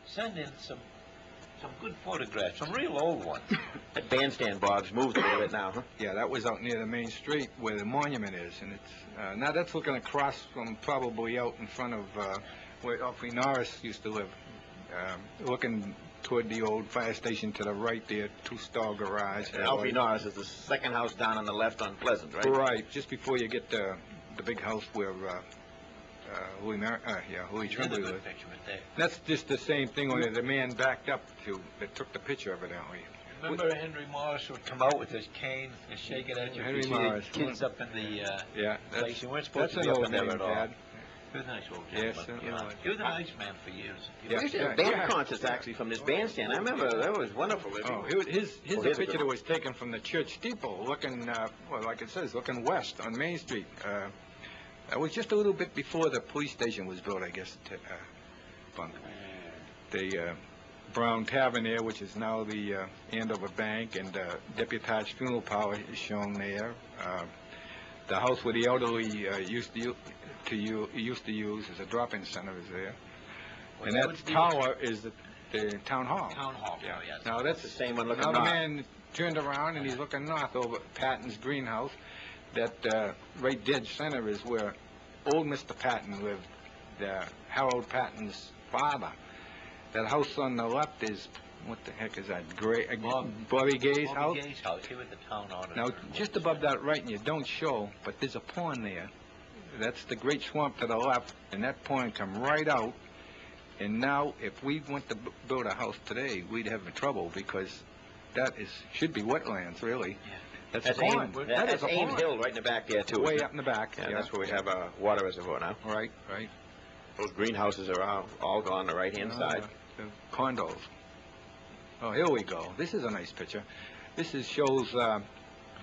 Speaker 3: send in some good photographs, some real old ones.
Speaker 1: That bandstand, Bob's moved a little bit now, huh?
Speaker 2: Yeah, that was out near the main street where the monument is, and it's now that's looking across from probably out in front of where Alfie Norris used to live, looking toward the old fire station to the right there, 2-stall garage.
Speaker 1: Alfie Norris is the second house down on the left on Pleasant, right?
Speaker 2: Right, just before you get the big house where Louis Tremblay
Speaker 3: Another
Speaker 2: lived.
Speaker 3: good picture right there.
Speaker 2: That's just the same thing where the man backed up to that took the picture evidently.
Speaker 3: Remember Henry Morris would come out with his cane and shake it at you?
Speaker 2: Henry
Speaker 3: You see the
Speaker 2: Morris.
Speaker 3: kids up in the
Speaker 2: Yeah,
Speaker 3: place. You weren't supposed
Speaker 2: that's
Speaker 3: to
Speaker 2: an
Speaker 3: be up
Speaker 2: old
Speaker 3: in there
Speaker 2: name,
Speaker 3: at all.
Speaker 2: Dad.
Speaker 3: He was a nice old
Speaker 2: Yes,
Speaker 3: gentleman.
Speaker 2: certainly
Speaker 3: you know.
Speaker 2: was.
Speaker 3: He was a nice man for years.
Speaker 2: Yeah.
Speaker 1: We used to have band concerts, actually, from this bandstand. I remember that was wonderful.
Speaker 2: Oh, here's
Speaker 1: here's
Speaker 2: a
Speaker 1: a
Speaker 2: picture
Speaker 1: good
Speaker 2: that
Speaker 1: one.
Speaker 2: was taken from the church steeple, looking, well, like it says, looking west on Main Street. That was just a little bit before the police station was built, I guess, Bunk. The Brown Tavern there, which is now the Andover Bank, and Deputized Funeral Parlor is shown there. The house where the elderly used to use as a drop-in center is there.
Speaker 3: Well,
Speaker 2: And
Speaker 3: that
Speaker 2: that
Speaker 3: would be-
Speaker 2: tower is the town hall.
Speaker 3: Town hall.
Speaker 2: Yeah.
Speaker 3: Yes.
Speaker 2: Now that's
Speaker 1: the same one looking
Speaker 2: now the
Speaker 1: north.
Speaker 2: man turned around and he's looking north over Patton's greenhouse. That right dead center is where old Mr. Patton lived, Harold Patton's father. That house on the left is, what the heck is that? Bobby Gay's house?
Speaker 3: Bobby Gay's house. He was the town auditor.
Speaker 2: Now, just above that right, and you don't show, but there's a pond there. That's the great swamp to the left, and that pond come right out. And now, if we went to build a house today, we'd have trouble because that should be wetlands, really.
Speaker 3: Yeah.
Speaker 2: That's
Speaker 1: That's
Speaker 2: a pond. That
Speaker 1: that's
Speaker 2: is a
Speaker 1: Ames
Speaker 2: pond.
Speaker 1: Hill right in the back there, too.
Speaker 2: Way
Speaker 1: isn't it?
Speaker 2: up in the back.
Speaker 1: Yeah, that's where we have a water reservoir now.
Speaker 2: Right.
Speaker 1: Those greenhouses are all gone on the right-hand side.
Speaker 2: The condos. Oh, here we go. This is a nice picture. This shows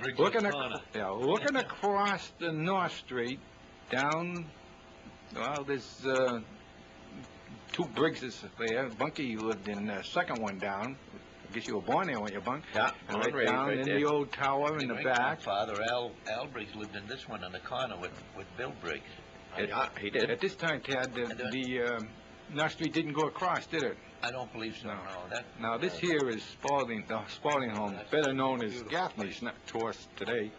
Speaker 3: Briggs
Speaker 2: looking
Speaker 3: Corner.
Speaker 2: looking across the North Street down. Well, there's 2 Briggses there. Bunky lived in the second one down. I guess you were born there, weren't you, Bunk?
Speaker 1: Yeah,
Speaker 2: And
Speaker 1: born
Speaker 2: right
Speaker 1: raised
Speaker 2: down
Speaker 1: right
Speaker 2: in
Speaker 1: there.
Speaker 2: the old tower in the back.
Speaker 3: Father Al Briggs lived in this one on the corner with Bill Briggs.
Speaker 1: Yeah, he did.
Speaker 2: At this time, Tad, the North Street didn't go across, did it?
Speaker 3: I don't believe so.
Speaker 2: No.
Speaker 3: No.
Speaker 2: Now, this here is the Spalding home, better known as Gaffney's, not to us today.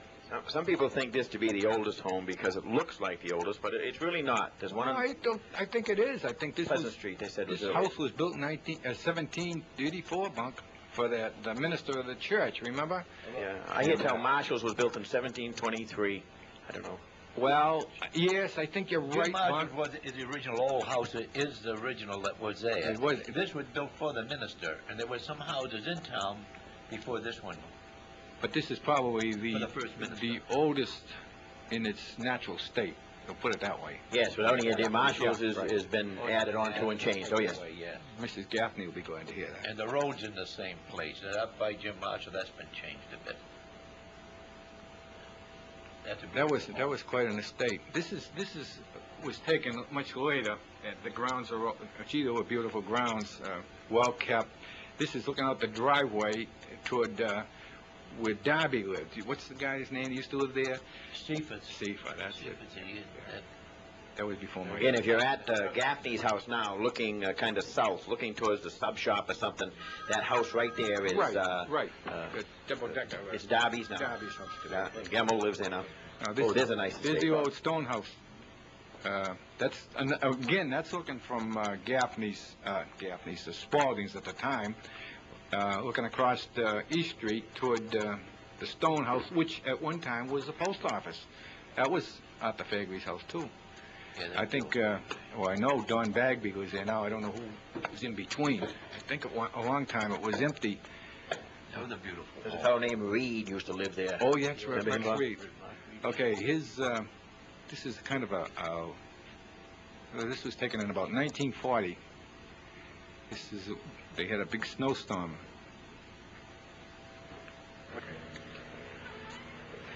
Speaker 1: Some people think this to be the oldest home because it looks like the oldest, but it's really not. There's one on
Speaker 2: I think it is. I think this
Speaker 1: Pleasant
Speaker 2: was,
Speaker 1: Street, they said.
Speaker 2: this
Speaker 1: was
Speaker 2: house was built in 1734, Bunk. for the minister of the church, remember?
Speaker 1: Yeah, I hear tell Marshall's was built in 1723. I don't know.
Speaker 2: Well, yes, I think you're right,
Speaker 3: Jim
Speaker 2: Bon.
Speaker 3: Marshall's is the original old house. It is the original that was there.
Speaker 2: It was.
Speaker 3: This was built for the minister, and there were some houses in town before this one.
Speaker 2: But this is probably
Speaker 3: For the first minister.
Speaker 2: the oldest in its natural state. We'll put it that way.
Speaker 1: Yes, but only the Marshall's
Speaker 2: Yeah, right.
Speaker 1: has been added on to and changed. Oh, yes.
Speaker 3: Yeah.
Speaker 2: Mrs. Gaffney will be glad to hear that.
Speaker 3: And the road's in the same place. Up by Jim Marshall, that's been changed a bit. That's a
Speaker 2: That was quite an estate. This was taken much later. The grounds are gee, they were beautiful grounds, well kept. This is looking out the driveway toward where Darby lived. What's the guy's name that used to live there?
Speaker 3: Stephens.
Speaker 2: Seafer, that's it.
Speaker 3: Stephens,
Speaker 2: That was before my
Speaker 1: Again, if you're at Gaffney's house now, looking kind of south, looking towards the sub shop or something, that house right there is...
Speaker 2: Right. The double-decker.
Speaker 1: It's Darby's now.
Speaker 2: Darby's house.
Speaker 1: Yeah, Gemmell lives there now.
Speaker 2: This,
Speaker 1: there's a nice
Speaker 2: There's
Speaker 1: estate.
Speaker 2: the old stone house. That's looking from Gaffney's, the Spaldings at the time, looking across East Street toward the stone house, which at one time was the post office. That was Arthur Fagry's house too. I think, I know Don Bagby was there now. I don't know who was in between. I think at a long time it was empty.
Speaker 3: That was a beautiful.
Speaker 1: There's a fellow named Reed used to live there.
Speaker 2: Oh, yeah, that's right.
Speaker 1: Remember him, Bob?
Speaker 2: Reed. Okay, this is kind of this was taken in about 1940. They had a big snowstorm.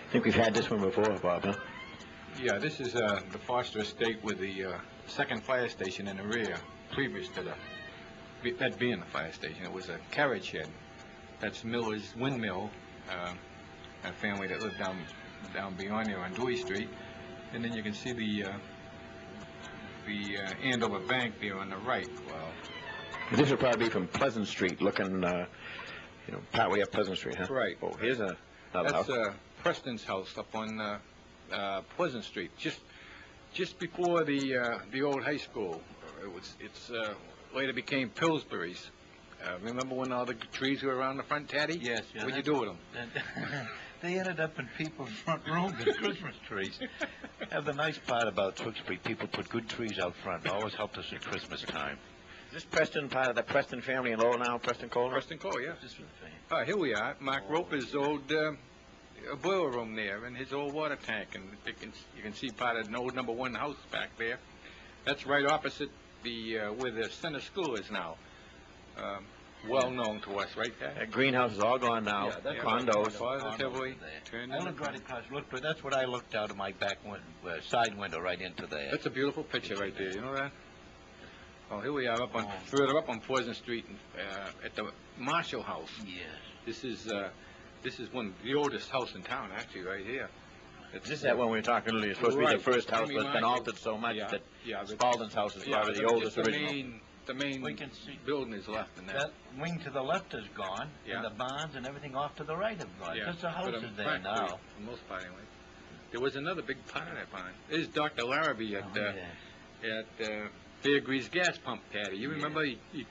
Speaker 1: I think we've had this one before, Bob, huh?
Speaker 2: Yeah, this is the Foster estate with the second fire station in the rear, previous to that being the fire station. It was a carriage shed. That's Miller's Windmill, a family that lived down beyond there on Dewey Street. And then you can see the Andover Bank there on the right. Well,
Speaker 1: This would probably be from Pleasant Street, looking, partway up Pleasant Street, huh?
Speaker 2: Right.
Speaker 1: Oh, here's another
Speaker 2: that's
Speaker 1: house.
Speaker 2: Preston's house up on Pleasant Street, just before the old high school. It's later became Pillsbury's. Remember when all the trees were around the front, Taddy?
Speaker 3: Yes.
Speaker 2: What'd you do with them?
Speaker 3: They ended up in people's front rooms as Christmas trees. That's the nice part about Tewksbury. People put good trees out front. Always helped us at Christmas time.
Speaker 1: Is this Preston part of the Preston family in Lowell now, Preston Cole?
Speaker 2: Preston Cole, yeah.
Speaker 3: This was the thing.
Speaker 2: Here we are, Mark Roper's old boiler room there, and his old water tank, and you can see part of an old number 1 house back there. That's right opposite where the center school is now. Well known to us, right, Dad?
Speaker 1: That greenhouse is all gone now.
Speaker 3: Yeah, that's
Speaker 1: Condos.
Speaker 2: Positively. turned
Speaker 3: I
Speaker 2: into
Speaker 3: looked right across. That's what I looked out of my back side window right into there.
Speaker 2: That's a beautiful picture right there. You know that? Oh, here we are further up on Pleasant Street, at the Marshall House.
Speaker 3: Yes.
Speaker 2: This is the oldest house in town, actually, right here.
Speaker 1: Is this that one we were talking earlier? It's supposed to be the first house, but it's been
Speaker 2: Marshall.
Speaker 1: altered so much that
Speaker 2: but-
Speaker 1: Spalding's house is probably the oldest original.
Speaker 2: The main
Speaker 3: We can see
Speaker 2: building is left in that.
Speaker 3: that wing to the left is gone,
Speaker 2: Yeah.
Speaker 3: and the barns and everything off to the right have gone. Just the house
Speaker 2: but
Speaker 3: is there
Speaker 2: practically,
Speaker 3: now.
Speaker 2: for the most part, anyway. There was another big part of that barn. There's Dr. Larrabee at Fairgreaves gas pump, Patty. You remember he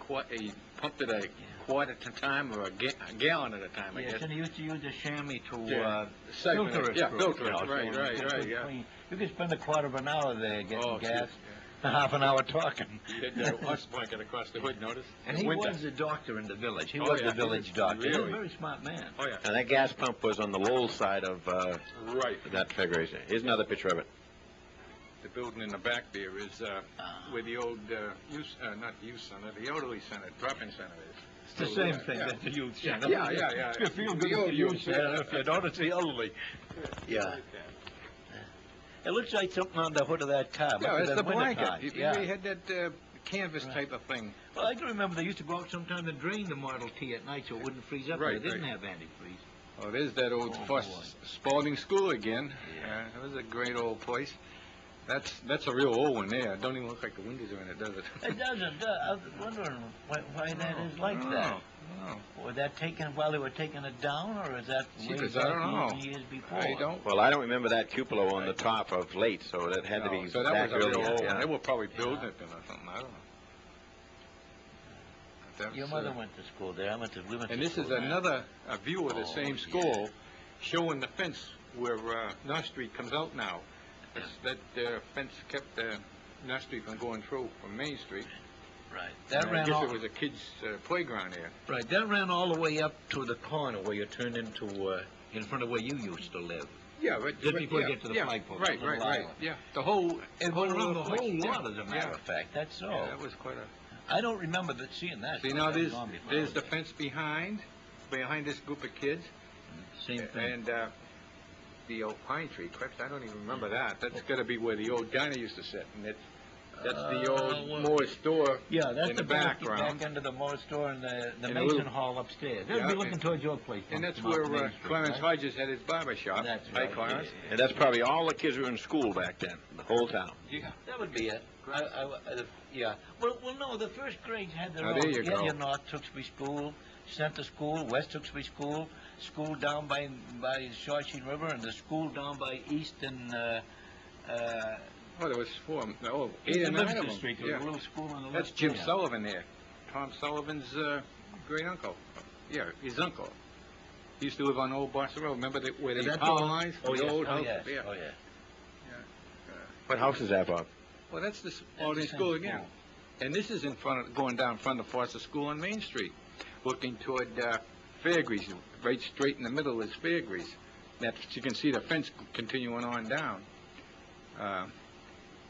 Speaker 2: pumped it a quart at a time or a gallon at a time, I
Speaker 3: Yes,
Speaker 2: guess.
Speaker 3: and he used to use the chamois to
Speaker 2: Segment
Speaker 3: filter
Speaker 2: it.
Speaker 3: it.
Speaker 2: Yeah,
Speaker 3: through,
Speaker 2: filter
Speaker 3: you
Speaker 2: it.
Speaker 3: know, so
Speaker 2: Right,
Speaker 3: it
Speaker 2: right,
Speaker 3: gets
Speaker 2: right,
Speaker 3: good
Speaker 2: yeah.
Speaker 3: clean. You could spend a quarter of an hour there getting gas,
Speaker 2: shoot,
Speaker 3: half an hour talking.
Speaker 2: You had the horse blanket across the hood, notice?
Speaker 3: And
Speaker 2: In
Speaker 3: he
Speaker 2: winter.
Speaker 3: was the doctor in the village. He
Speaker 2: Oh,
Speaker 3: was
Speaker 2: yeah,
Speaker 3: the
Speaker 2: he
Speaker 3: village
Speaker 2: was
Speaker 3: doctor. He was
Speaker 2: really-
Speaker 3: a very smart man.
Speaker 2: Oh, yeah.
Speaker 1: And that gas pump was on the Lowell side of
Speaker 2: Right.
Speaker 1: that figure. Here's another picture of it.
Speaker 2: The building in the back there is where the old not youth center, the elderly center, drop-in center is.
Speaker 3: It's the
Speaker 2: Still
Speaker 3: same
Speaker 2: there.
Speaker 3: thing
Speaker 2: Yeah.
Speaker 3: as the youth center.
Speaker 2: Yeah.
Speaker 3: You feel good
Speaker 2: The
Speaker 3: at
Speaker 2: old
Speaker 3: the youth
Speaker 2: youth
Speaker 3: center
Speaker 2: center.
Speaker 3: if you don't, it's the elderly. Yeah. It looks like something on the hood of that car.
Speaker 2: Yeah,
Speaker 3: Must
Speaker 2: it's
Speaker 3: have
Speaker 2: the
Speaker 3: been
Speaker 2: blanket.
Speaker 3: wintertime.
Speaker 2: You had that canvas type of thing.
Speaker 3: Well, I can remember they used to go out sometime and drain the Model T at night so it wouldn't freeze up.
Speaker 2: Right,
Speaker 3: They didn't
Speaker 2: right.
Speaker 3: have antifreeze.
Speaker 2: Oh, there's that old
Speaker 3: Oh,
Speaker 2: Foster
Speaker 3: boy.
Speaker 2: Spalding School again.
Speaker 3: Yeah.
Speaker 2: It was a great old place. That's a real old one there. It don't even look like the windows are in it, does it?
Speaker 3: It doesn't. I was wondering why that is like that.
Speaker 2: No.
Speaker 3: Was that taken while they were taking it down, or is that
Speaker 2: Gee,
Speaker 3: way
Speaker 2: 'cause
Speaker 3: back
Speaker 2: I don't know.
Speaker 3: years before?
Speaker 2: I don't.
Speaker 1: Well, I don't remember that cupola on the top of late, so that had to be
Speaker 2: So that
Speaker 1: back
Speaker 2: was a
Speaker 1: early.
Speaker 2: real old
Speaker 1: Yeah.
Speaker 2: one. They were probably building it then or something. I don't know. That's,
Speaker 3: Your mother went to school there. We went
Speaker 2: And
Speaker 3: to
Speaker 2: this is
Speaker 3: school there.
Speaker 2: another view of the
Speaker 3: Oh,
Speaker 2: same school, showing the fence where North Street comes out now. That fence kept North Street from going through from Main Street.
Speaker 3: Right.
Speaker 2: And
Speaker 3: That
Speaker 2: I
Speaker 3: ran
Speaker 2: guess
Speaker 3: all,
Speaker 2: it was a kid's playground there.
Speaker 3: right. That ran all the way up to the corner where you turned into in front of where you used to live.
Speaker 2: Yeah, right.
Speaker 3: Just before you
Speaker 2: yeah,
Speaker 3: get to the
Speaker 2: yeah,
Speaker 3: flagpole,
Speaker 2: Right,
Speaker 3: the
Speaker 2: right,
Speaker 3: little
Speaker 2: right.
Speaker 3: island.
Speaker 2: Yeah, the whole.
Speaker 3: It went around the
Speaker 2: place,
Speaker 3: whole
Speaker 2: yeah,
Speaker 3: lot, as a matter
Speaker 2: yeah.
Speaker 3: of fact. That's so.
Speaker 2: Yeah, that was quite a.
Speaker 3: I don't remember seeing that.
Speaker 2: See,
Speaker 3: though.
Speaker 2: now
Speaker 3: That was
Speaker 2: there's
Speaker 3: long before I
Speaker 2: there's
Speaker 3: was
Speaker 2: the
Speaker 3: there.
Speaker 2: fence behind this group of kids,
Speaker 3: Same thing.
Speaker 2: and the old pine tree clips. I don't even remember that. That's got to be where the old diner used to sit, and that's the old
Speaker 3: well,
Speaker 2: Moore's store
Speaker 3: Yeah, that's
Speaker 2: in
Speaker 3: the
Speaker 2: the background.
Speaker 3: back end of the Moore store and the
Speaker 2: And a
Speaker 3: Mason
Speaker 2: little-
Speaker 3: Hall upstairs. They'll
Speaker 2: Yeah,
Speaker 3: be looking
Speaker 2: and-
Speaker 3: towards your place.
Speaker 2: And that's
Speaker 3: from out
Speaker 2: where
Speaker 3: Main Street,
Speaker 2: Clarence
Speaker 3: right?
Speaker 2: Hodges had his barber shop.
Speaker 3: That's
Speaker 2: Hi,
Speaker 3: right,
Speaker 2: Clarence.
Speaker 3: yeah.
Speaker 1: And that's probably all the kids were in school back then, the whole town.
Speaker 3: Yeah, that would be it. Yeah. Well, no, the first grades had their
Speaker 2: Oh,
Speaker 3: own.
Speaker 2: there you go.
Speaker 3: Your North Tewksbury School, Center School, West Tewksbury School, school down by Shawsheen River, and the school down by East and
Speaker 2: Oh, there was four. Oh,
Speaker 3: East
Speaker 2: 8 or
Speaker 3: and
Speaker 2: 9 of
Speaker 3: Livingston
Speaker 2: them.
Speaker 3: Street. There was
Speaker 2: Yeah.
Speaker 3: a little school on the
Speaker 2: That's
Speaker 3: left.
Speaker 2: Jim
Speaker 3: there.
Speaker 2: Sullivan there. Tom Sullivan's great uncle. Yeah, his uncle. He used to live on Old Boston Road. Remember where
Speaker 3: Is
Speaker 2: the
Speaker 3: that
Speaker 2: power
Speaker 3: the-
Speaker 2: lines?
Speaker 3: Oh,
Speaker 2: the
Speaker 3: yes.
Speaker 2: old
Speaker 3: Oh,
Speaker 2: house.
Speaker 3: yes.
Speaker 2: Yeah.
Speaker 3: Oh, yeah.
Speaker 1: What house is that, Bob?
Speaker 2: Well, that's the
Speaker 3: the
Speaker 2: Spalding
Speaker 3: same
Speaker 2: School again.
Speaker 3: school.
Speaker 2: And this is going down in front of Foster School on Main Street, looking toward Fairgrease. Right straight in the middle is Fairgrease. You can see the fence continuing on down. You know,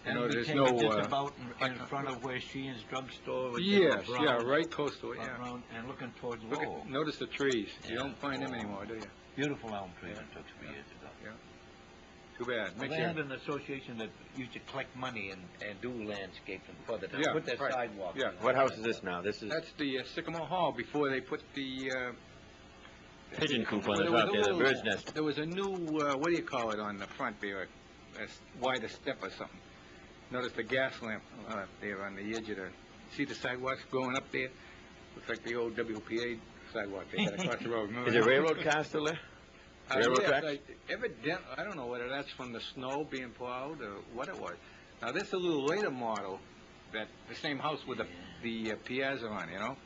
Speaker 3: And we
Speaker 2: there's
Speaker 3: take
Speaker 2: no.
Speaker 3: it just about in front of where Sheehan's drugstore was.
Speaker 2: Yes,
Speaker 3: Brown,
Speaker 2: yeah, right close to it. Yeah.
Speaker 3: around and looking towards
Speaker 2: Look
Speaker 3: Lowell.
Speaker 2: at, notice the trees. You
Speaker 3: Yeah.
Speaker 2: don't find them
Speaker 3: Oh.
Speaker 2: anymore, do you?
Speaker 3: Beautiful elm tree
Speaker 2: Yeah.
Speaker 3: that took 3 years ago.
Speaker 2: Too bad.
Speaker 3: Well,
Speaker 2: Makes
Speaker 3: they
Speaker 2: you-
Speaker 3: had an association that used to collect money and do landscaping for the town,
Speaker 2: Yeah,
Speaker 3: put their
Speaker 2: right.
Speaker 3: sidewalks.
Speaker 2: Yeah.
Speaker 3: in.
Speaker 1: What house is this now? This is
Speaker 2: That's the Sycamore Hall before they put the.
Speaker 1: pigeon coop on
Speaker 2: Well,
Speaker 1: the
Speaker 2: there
Speaker 1: top
Speaker 2: was a
Speaker 1: there, the
Speaker 2: little-
Speaker 1: bird's nest.
Speaker 2: There was a new, what do you call it, on the front there, a wider step or something. Notice the gas lamp there on the edge of the, see the sidewalks going up there? Looks like the old WPA sidewalk they had across the road. Remember
Speaker 1: Is there
Speaker 2: that?
Speaker 1: railroad cars still there? Railroad
Speaker 2: yes,
Speaker 1: tracks?
Speaker 2: I don't know whether that's from the snow being plowed or what it was. Now, this is a little later model, that the same house with the piazza on, you know?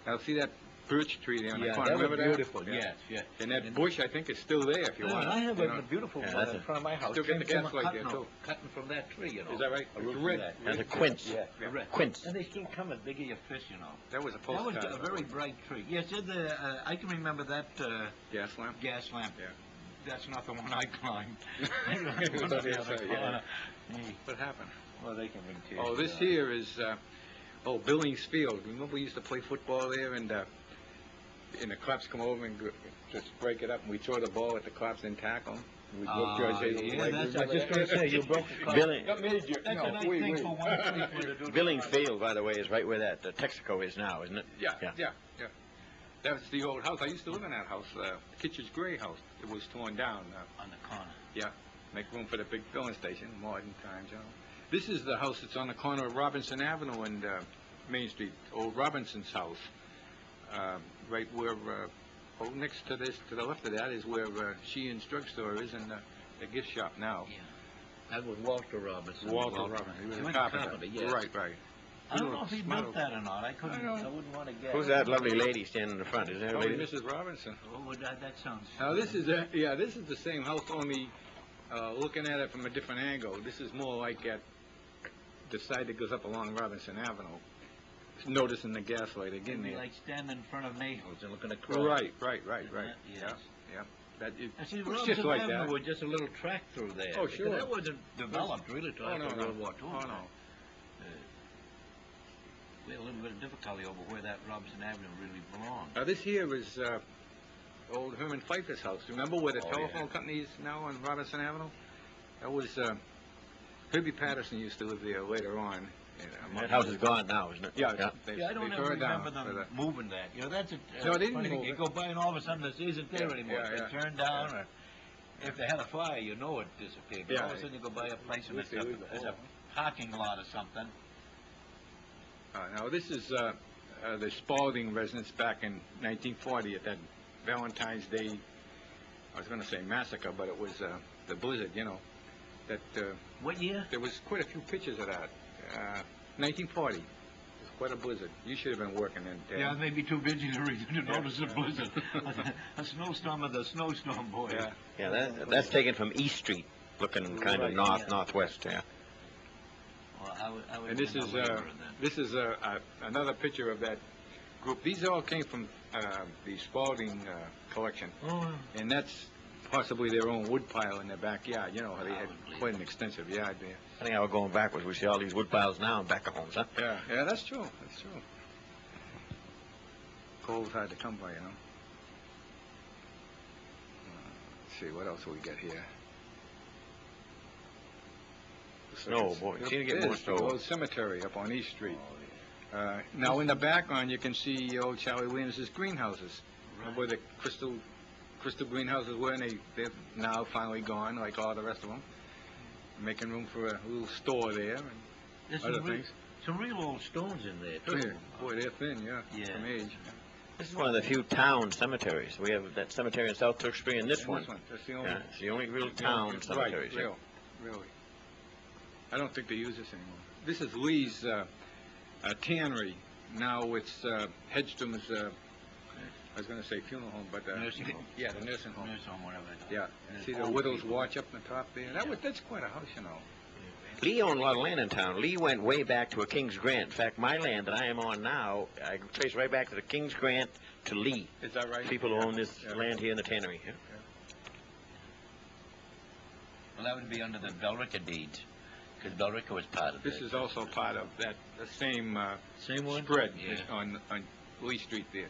Speaker 2: Now, see that birch tree there on the
Speaker 3: Yeah,
Speaker 2: corner?
Speaker 3: that was
Speaker 2: Remember
Speaker 3: beautiful.
Speaker 2: Yeah.
Speaker 3: Yes, yes.
Speaker 2: And that bush, I think, is still there if you want.
Speaker 3: I have
Speaker 2: you
Speaker 3: a
Speaker 2: know.
Speaker 3: beautiful
Speaker 1: Yeah,
Speaker 3: one
Speaker 1: that's
Speaker 3: in front of my house.
Speaker 2: Still get the
Speaker 3: Came
Speaker 2: gas
Speaker 3: from a
Speaker 2: light there,
Speaker 3: cutting-
Speaker 2: too.
Speaker 3: Cutting from that tree, you know.
Speaker 2: Is that right?
Speaker 3: A root
Speaker 2: Red.
Speaker 3: of that.
Speaker 1: That's a quince.
Speaker 3: Yeah,
Speaker 2: Yeah.
Speaker 3: a red.
Speaker 1: Quince.
Speaker 3: And they still come as big as your fist, you know.
Speaker 2: That was a
Speaker 3: That was
Speaker 2: postcard.
Speaker 3: a very bright tree. Yes, I can remember that
Speaker 2: Gas lamp?
Speaker 3: gas lamp.
Speaker 2: Yeah.
Speaker 3: That's not the one I climbed.
Speaker 2: It was on the other side, yeah.
Speaker 3: Hey,
Speaker 2: What happened?
Speaker 3: well, they can bring tears.
Speaker 2: Oh, this here is, Billings Field. Remember we used to play football there, and the cops come over and just break it up, and we throw the ball at the cops and tackle them. We broke George Hazel's
Speaker 3: yeah,
Speaker 2: leg.
Speaker 3: that's, I was
Speaker 2: Remember
Speaker 3: just going to
Speaker 2: that?
Speaker 3: say, you broke the car.
Speaker 1: Billing,
Speaker 2: Not major.
Speaker 3: That's
Speaker 2: No,
Speaker 3: a nice
Speaker 2: we-
Speaker 3: thing
Speaker 2: we-
Speaker 3: for one policeman to do.
Speaker 1: Billing Field, by the way, is right where that Texaco is now, isn't it?
Speaker 2: Yeah. That was the old house. I used to live in that house, Kitcher's Gray house. It was torn down.
Speaker 3: On the corner.
Speaker 2: Yeah, make room for the big filling station, modern times, you know. This is the house that's on the corner of Robinson Avenue and Main Street, old Robinson's house. Right where, next to this, to the left of that is where Sheehan's drugstore is and the gift shop now.
Speaker 3: Yeah. That was Walter Robinson.
Speaker 2: Walter Robinson, he was a
Speaker 3: went to
Speaker 2: carpenter.
Speaker 3: yes.
Speaker 2: Right.
Speaker 3: I don't know if he
Speaker 2: Smart
Speaker 3: built that or not. I couldn't.
Speaker 2: I
Speaker 3: I,
Speaker 2: don't know.
Speaker 3: wouldn't want to guess.
Speaker 1: Who's that lovely lady standing in the front? Is that a
Speaker 2: Probably
Speaker 1: lady?
Speaker 2: Mrs. Robinson.
Speaker 3: Oh, well, that sounds.
Speaker 2: Now this is, this is the same house, only looking at it from a different angle. This is more like at the side that goes up along Robinson Avenue. Noticing the gas light again
Speaker 3: It'd be
Speaker 2: there.
Speaker 3: like standing in front of Naples and looking across.
Speaker 2: Right.
Speaker 3: Yes.
Speaker 2: Yeah. That is,
Speaker 3: I see,
Speaker 2: it's
Speaker 3: Robinson
Speaker 2: just like
Speaker 3: Avenue
Speaker 2: that.
Speaker 3: was just a little track through there.
Speaker 2: Oh,
Speaker 3: because
Speaker 2: sure.
Speaker 3: That wasn't developed really till
Speaker 2: Oh,
Speaker 3: after
Speaker 2: no.
Speaker 3: World War II.
Speaker 2: Oh, no.
Speaker 3: We had a little bit of difficulty over where that Robinson Avenue really belonged.
Speaker 2: Now this here is old Herman Pfeiffer's house. Remember where the
Speaker 3: Oh,
Speaker 2: telephone
Speaker 3: yeah.
Speaker 2: company is now on Robinson Avenue? That was Herbie Patterson used to live there later on.
Speaker 1: That house is gone now, isn't it?
Speaker 2: Yeah,
Speaker 3: I don't
Speaker 2: they
Speaker 3: ever
Speaker 2: tore it down
Speaker 3: remember them
Speaker 2: for the-
Speaker 3: moving that. You know, that's a
Speaker 2: No, they didn't
Speaker 3: funny thing.
Speaker 2: move
Speaker 3: You
Speaker 2: it.
Speaker 3: go by and all of a sudden it isn't there
Speaker 2: Yeah,
Speaker 3: anymore.
Speaker 2: yeah,
Speaker 3: It's
Speaker 2: yeah.
Speaker 3: turned down, or if they had a fire, you know it disappeared. But
Speaker 2: Yeah.
Speaker 3: all of a sudden you go by a place and
Speaker 2: We
Speaker 3: it's
Speaker 2: see, we go,
Speaker 3: a
Speaker 2: oh.
Speaker 3: parking lot or something.
Speaker 2: Now this is the Spalding residence back in 1940 at that Valentine's Day, I was going to say massacre, but it was the blizzard, you know. That
Speaker 3: What year?
Speaker 2: there was quite a few pictures of that. 1940. There's quite a blizzard. You should have been working then, Ted.
Speaker 3: Yeah, I may be too busy to notice the blizzard. A snowstorm of the snowstorm, boy.
Speaker 2: Yeah.
Speaker 1: Yeah, that's taken from East Street, looking kind of
Speaker 3: Right,
Speaker 1: northwest, yeah.
Speaker 3: Well, I would
Speaker 2: And this is another picture of that group. These all came from the Spalding collection, and that's possibly their own wood pile in their backyard. You know how they had quite an extensive yard there.
Speaker 1: I think how we're going backwards. We see all these wood piles now in back of homes, huh?
Speaker 2: Yeah, that's true. That's true. Coal's hard to come by, you know. Let's see, what else we got here?
Speaker 1: Snow, boy. Seem to get more snow.
Speaker 2: The old cemetery up on East Street. Now, in the background, you can see old Charlie Williams' greenhouses, where the crystal greenhouses were, and they're now finally gone, like all the rest of them. Making room for a little store there and
Speaker 3: There's
Speaker 2: other things.
Speaker 3: some real old stones in there, too.
Speaker 2: Yeah. Boy, they're thin, yeah. From age.
Speaker 1: This is one of the few town cemeteries. We have that cemetery in South Tewksbury and this one.
Speaker 2: That's the only
Speaker 1: Yeah, it's the only real town cemeteries.
Speaker 2: Right, really. I don't think they use this anymore. This is Lee's tannery. Now it's Hedstrom's, I was going to say funeral home, but...
Speaker 3: Nursing home.
Speaker 2: Yeah, the nursing home.
Speaker 3: Nursing home, whatever.
Speaker 2: Yeah. See the widow's watch up on the top there? That's quite a house, you know.
Speaker 1: Lee owned a lot of land in town. Lee went way back to a King's Grant. In fact, my land that I am on now, I can trace right back to the King's Grant to Lee.
Speaker 2: Is that right?
Speaker 1: People who own this land here in the tannery. Yeah.
Speaker 3: Well, that would be under the Bellrica deeds, because Bellrica was part of
Speaker 2: This is also part of the same
Speaker 3: Same one?
Speaker 2: spread
Speaker 3: Yeah.
Speaker 2: on Lee Street there.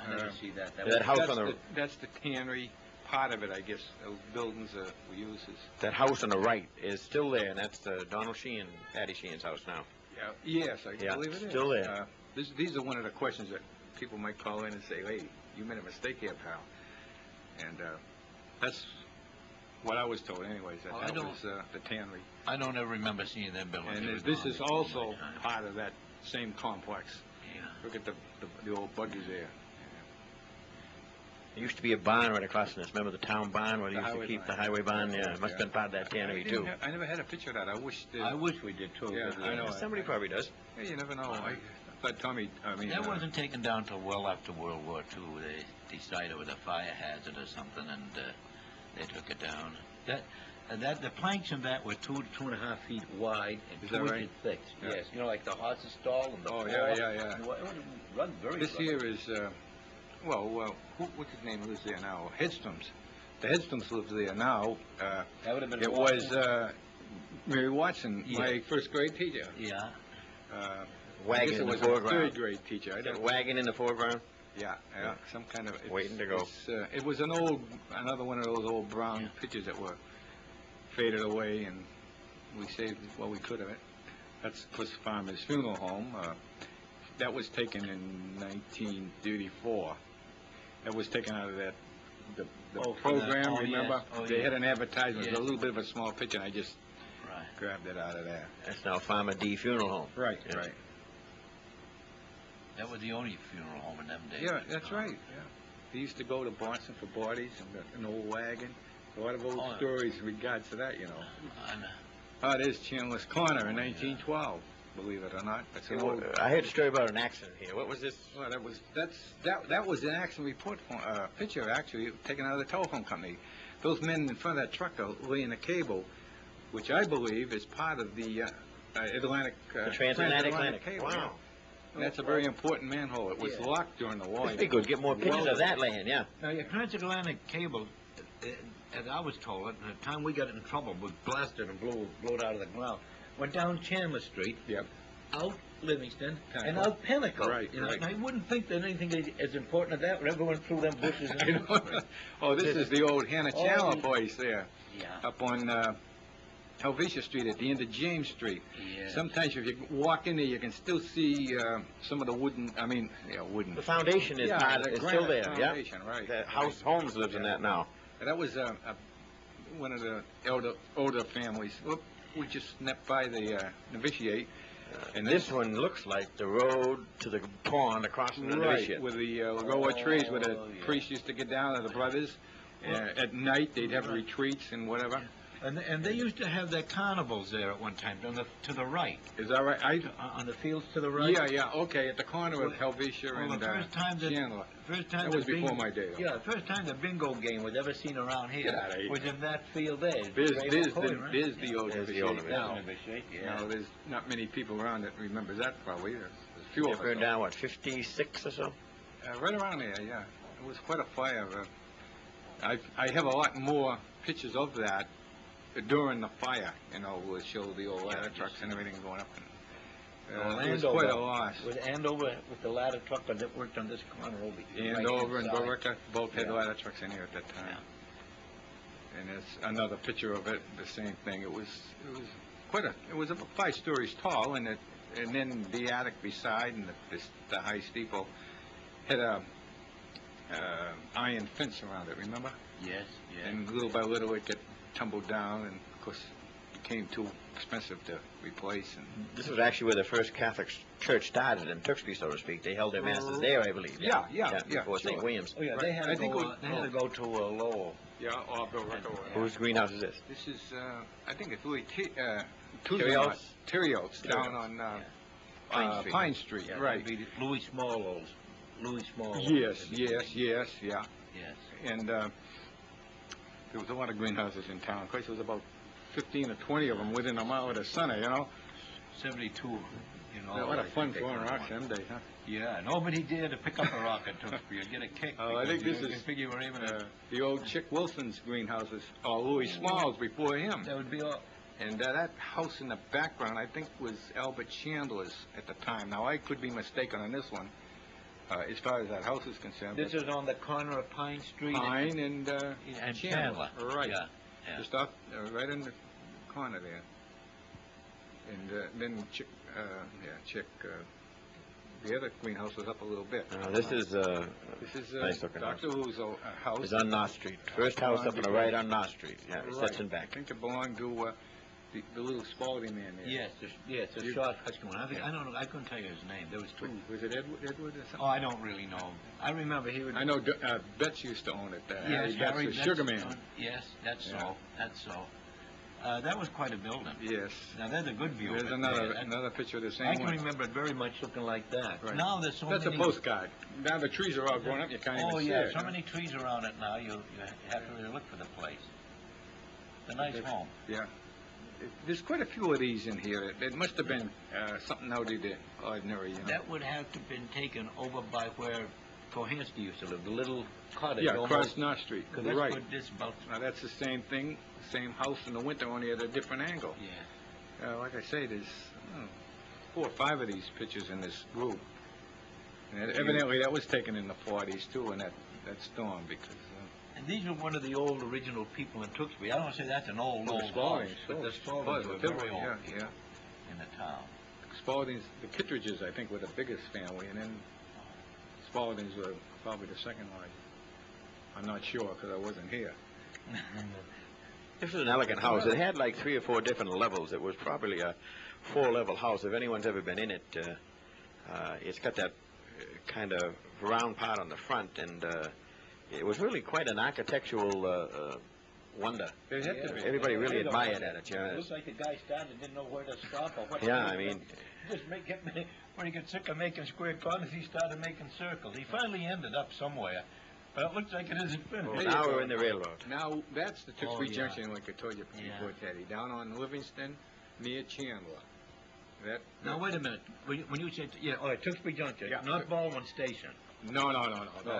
Speaker 3: I never see that.
Speaker 1: That house on the...
Speaker 2: That's the tannery. Part of it, I guess, those buildings we use is...
Speaker 1: That house on the right is still there, and that's Donald Sheehan, Patty Sheehan's house now.
Speaker 2: Yeah. Yes, I believe it is.
Speaker 1: Still there.
Speaker 2: These are one of the questions that people might call in and say, hey, you made a mistake here, pal. And that's what I was told anyways, that was the tannery.
Speaker 3: I don't ever remember seeing them buildings.
Speaker 2: And this is also part of that same complex.
Speaker 3: Yeah.
Speaker 2: Look at the old buggies there.
Speaker 1: There used to be a barn right across from this. Remember the town barn where they used to keep the highway barn? Yeah, it must have been part of that tannery, too.
Speaker 2: I never had a picture of that. I wish
Speaker 3: we did, too.
Speaker 2: Yeah, I know.
Speaker 1: Somebody probably does.
Speaker 2: Yeah, you never know. I thought Tommy,
Speaker 3: That wasn't taken down till well after World War II. They decided it was a fire hazard or something, and they took it down. The planks in that were 2 to 2.5 feet wide and 2 inches thick.
Speaker 2: Yeah.
Speaker 3: Yes, you know, like the horse's stall and the floor.
Speaker 2: Yeah.
Speaker 3: It would run very
Speaker 2: This here is, what's his name lives there now? Hedstrom's. The Hedstrom's lives there now.
Speaker 3: That would have been
Speaker 2: It was Mary Watson,
Speaker 3: Yeah.
Speaker 2: my first grade teacher.
Speaker 3: Yeah.
Speaker 2: I
Speaker 1: Wagon
Speaker 2: guess
Speaker 1: in
Speaker 2: it
Speaker 1: the
Speaker 2: was a
Speaker 1: foreground.
Speaker 2: third grade teacher. I
Speaker 1: That
Speaker 2: don't,
Speaker 1: wagon in the foreground?
Speaker 2: yeah, some kind of...
Speaker 1: Waiting to go.
Speaker 2: It was another one of those old brown pictures that were faded away, and we saved what we could of it. That's Cliff Farmer's funeral home. That was taken in 1934. That was taken out of the program, remember? They had an advertisement,
Speaker 3: Yes.
Speaker 2: a little bit of a small picture, and I just
Speaker 3: Right.
Speaker 2: grabbed it out of there.
Speaker 1: That's now Farmer D Funeral Home.
Speaker 2: Right,
Speaker 1: Yeah.
Speaker 2: right.
Speaker 3: That was the only funeral home in them days.
Speaker 2: Yeah, that's right, yeah. They used to go to Boston for bodies, and an old wagon. A lot of old stories in regards to that, you know. Oh, there's Chandler's Corner in 1912, believe it or not. That's an old...
Speaker 1: I heard a story about an accident here. What was this?
Speaker 2: Well, that was an accident report picture, actually, taken out of the telephone company. Those men in front of that truck are laying the cable, which I believe is part of the Atlantic...
Speaker 1: The transatlantic
Speaker 2: cable.
Speaker 1: Wow.
Speaker 2: Yeah. And that's a very important manhole. It was locked during the war.
Speaker 1: It'd be good. Get more pictures of that land, yeah.
Speaker 3: Now, your transatlantic cable, as I was told, at the time we got in trouble, was blasted and blowed out of the ground. Went down Chandler Street,
Speaker 2: Yep.
Speaker 3: out Livingston, and out Pinnacle.
Speaker 2: Right,
Speaker 3: you know,
Speaker 2: right.
Speaker 3: And I wouldn't think that anything as important as that would ever went through them bushes.
Speaker 2: Oh, this is the old Hannah Chandler place there.
Speaker 3: Yeah.
Speaker 2: Up on Helvetia Street at the end of James Street.
Speaker 3: Yeah.
Speaker 2: Sometimes if you walk in there, you can still see some of the wooden, wooden.
Speaker 1: The foundation is still there, yeah.
Speaker 2: Foundation, right.
Speaker 1: The house Holmes lives in that now.
Speaker 2: That was one of the older families. Whoop, we just sneaked by the novitiate.
Speaker 1: And this one looks like the road to the pond across from the novitiate.
Speaker 2: With the row of trees where the priest used to get down, or the brothers. At night, they'd have retreats and whatever.
Speaker 3: And they used to have their carnivals there at one time, to the right.
Speaker 2: Is that right?
Speaker 3: On the fields to the right?
Speaker 2: Yeah, okay, at the corner of Helvetia
Speaker 3: Well,
Speaker 2: and
Speaker 3: the first time
Speaker 2: Chandler.
Speaker 3: that
Speaker 2: was before my day, though.
Speaker 3: Yeah, the first time the bingo game was ever seen around here
Speaker 2: Get outta here.
Speaker 3: was in that field there.
Speaker 2: There's
Speaker 3: the
Speaker 2: old
Speaker 1: There's the old
Speaker 2: River now.
Speaker 3: Yeah.
Speaker 2: Now, there's not many people around that remembers that probably. There's a few
Speaker 1: It
Speaker 2: of us.
Speaker 1: burned down, what, 56 or so?
Speaker 2: Right around there, yeah. It was quite a fire. I have a lot more pictures of that during the fire, we'll show the old ladder trucks and everything going up. And, it was quite a loss.
Speaker 3: With Andover, with the ladder truck that worked on this corner over here.
Speaker 2: Andover and
Speaker 3: right-hand
Speaker 2: Borica both had
Speaker 3: Yeah.
Speaker 2: ladder trucks in here at that time. And there's another picture of it, the same thing. It was about 5 stories tall, and then the attic beside and the high steeple had a iron fence around it. Remember?
Speaker 3: Yes, yes.
Speaker 2: And little by little it got tumbled down, and of course it became too expensive to replace. And
Speaker 1: This was actually where the first Catholic church started in Tewksbury, so to speak. They held their masses there, I believe.
Speaker 2: Yeah,
Speaker 1: Before
Speaker 2: sure.
Speaker 1: St. William's.
Speaker 3: Oh, yeah, they had
Speaker 2: I
Speaker 3: to
Speaker 2: think
Speaker 3: go,
Speaker 2: it was-
Speaker 3: they had to go to Lowell.
Speaker 2: yeah, or Borica.
Speaker 1: Whose greenhouse is this?
Speaker 2: This is, I think it's Louis
Speaker 1: Terriots?
Speaker 2: Terriots down on Pine Street,
Speaker 3: Yeah,
Speaker 2: right.
Speaker 3: that'd be Louis Smallow's. Louis Smallow's.
Speaker 2: Yes,
Speaker 3: Yes.
Speaker 2: yeah. And there was a lot of greenhouses in town. Of course, there was about 15 or 20 of them within a mile of the center,
Speaker 3: 72,
Speaker 2: A lot of fun throwing rocks them days, huh?
Speaker 3: Yeah, nobody dared to pick up a rock at Tewksbury. You'd get a kick.
Speaker 2: I think
Speaker 3: because
Speaker 2: this
Speaker 3: you
Speaker 2: is
Speaker 3: figure you were aiming at...
Speaker 2: the old Chick Wilson's greenhouses, or Louis Small's before him.
Speaker 3: That would be all...
Speaker 2: And that house in the background, I think, was Albert Chandler's at the time. Now, I could be mistaken on this one, as far as that house is concerned.
Speaker 3: This
Speaker 2: but
Speaker 3: is on the corner of Pine Street.
Speaker 2: Pine and
Speaker 3: Chandler.
Speaker 2: Right.
Speaker 3: Yeah.
Speaker 2: Just off, right in the corner there. And then Chick, the other greenhouse was up a little bit.
Speaker 1: This is nice looking
Speaker 2: Dr. Wu's house.
Speaker 1: It's on North Street. First house up on the right on North Street. Yeah, it sets in back.
Speaker 2: I think it belonged to the little Spalding man there.
Speaker 3: Yes, a short husky one. I don't know. I couldn't tell you his name. There was two.
Speaker 2: Was it Edward or something?
Speaker 3: Oh, I don't really know. I remember he would...
Speaker 2: I know Betts used to own it.
Speaker 3: Yes,
Speaker 2: Betts, the sugar man.
Speaker 3: Yes, that's
Speaker 2: Yeah.
Speaker 3: so. That's so. That was quite a building.
Speaker 2: Yes.
Speaker 3: Now, there's a good view.
Speaker 2: There's
Speaker 3: of it there.
Speaker 2: another picture of the same
Speaker 3: I can
Speaker 2: one.
Speaker 3: remember it very much looking like that.
Speaker 2: Right.
Speaker 3: Now there's so
Speaker 2: That's
Speaker 3: many...
Speaker 2: a postcard. Now the trees are all grown up, you can't even see it.
Speaker 3: So many trees around it now, you have to really look for the place. It's a nice home.
Speaker 2: Yeah. There's quite a few of these in here. It must have been something out of the ordinary,
Speaker 3: That would have to have been taken over by where Cohansky used to live, the little cottage.
Speaker 2: Yeah,
Speaker 3: almost,
Speaker 2: across North Street.
Speaker 3: 'cause that's
Speaker 2: Right.
Speaker 3: what this about...
Speaker 2: Now, that's the same thing, same house in the winter, only at a different angle.
Speaker 3: Yeah.
Speaker 2: Like I say, there's 4 or 5 of these pictures in this group. And evidently, that was taken in the 40s, too, in that storm, because...
Speaker 3: And these are one of the old original people in Tewksbury. I don't want to say that's an old house,
Speaker 2: Spalding,
Speaker 3: but the Spaldings were very old
Speaker 2: yeah.
Speaker 3: in the town.
Speaker 2: Spalding's, the Kittredges, I think, were the biggest family, and then Spaldings were probably the second largest. I'm not sure, because I wasn't here.
Speaker 1: This was an elegant house. It had like 3 or 4 different levels. It was probably a 4-level house. If anyone's ever been in it, it's got that kind of round part on the front, and it was really quite an architectural wonder.
Speaker 2: It had to be.
Speaker 1: Everybody really admired at it.
Speaker 3: It looks like the guy started, didn't know where to stop or what to
Speaker 1: Yeah,
Speaker 3: do.
Speaker 1: I mean...
Speaker 3: Just when he got sick of making square corners, he started making circles. He finally ended up somewhere, but it looks like it isn't finished.
Speaker 1: Well, now we're in the railroad.
Speaker 2: Now, that's the Tewksbury
Speaker 3: yeah.
Speaker 2: Junction, like I told you before, Teddy, down on Livingston, near Chandler.
Speaker 3: Now, wait a minute. When you said, Tewksbury Junction,
Speaker 2: Yeah.
Speaker 3: not Baldwin Station.
Speaker 2: No.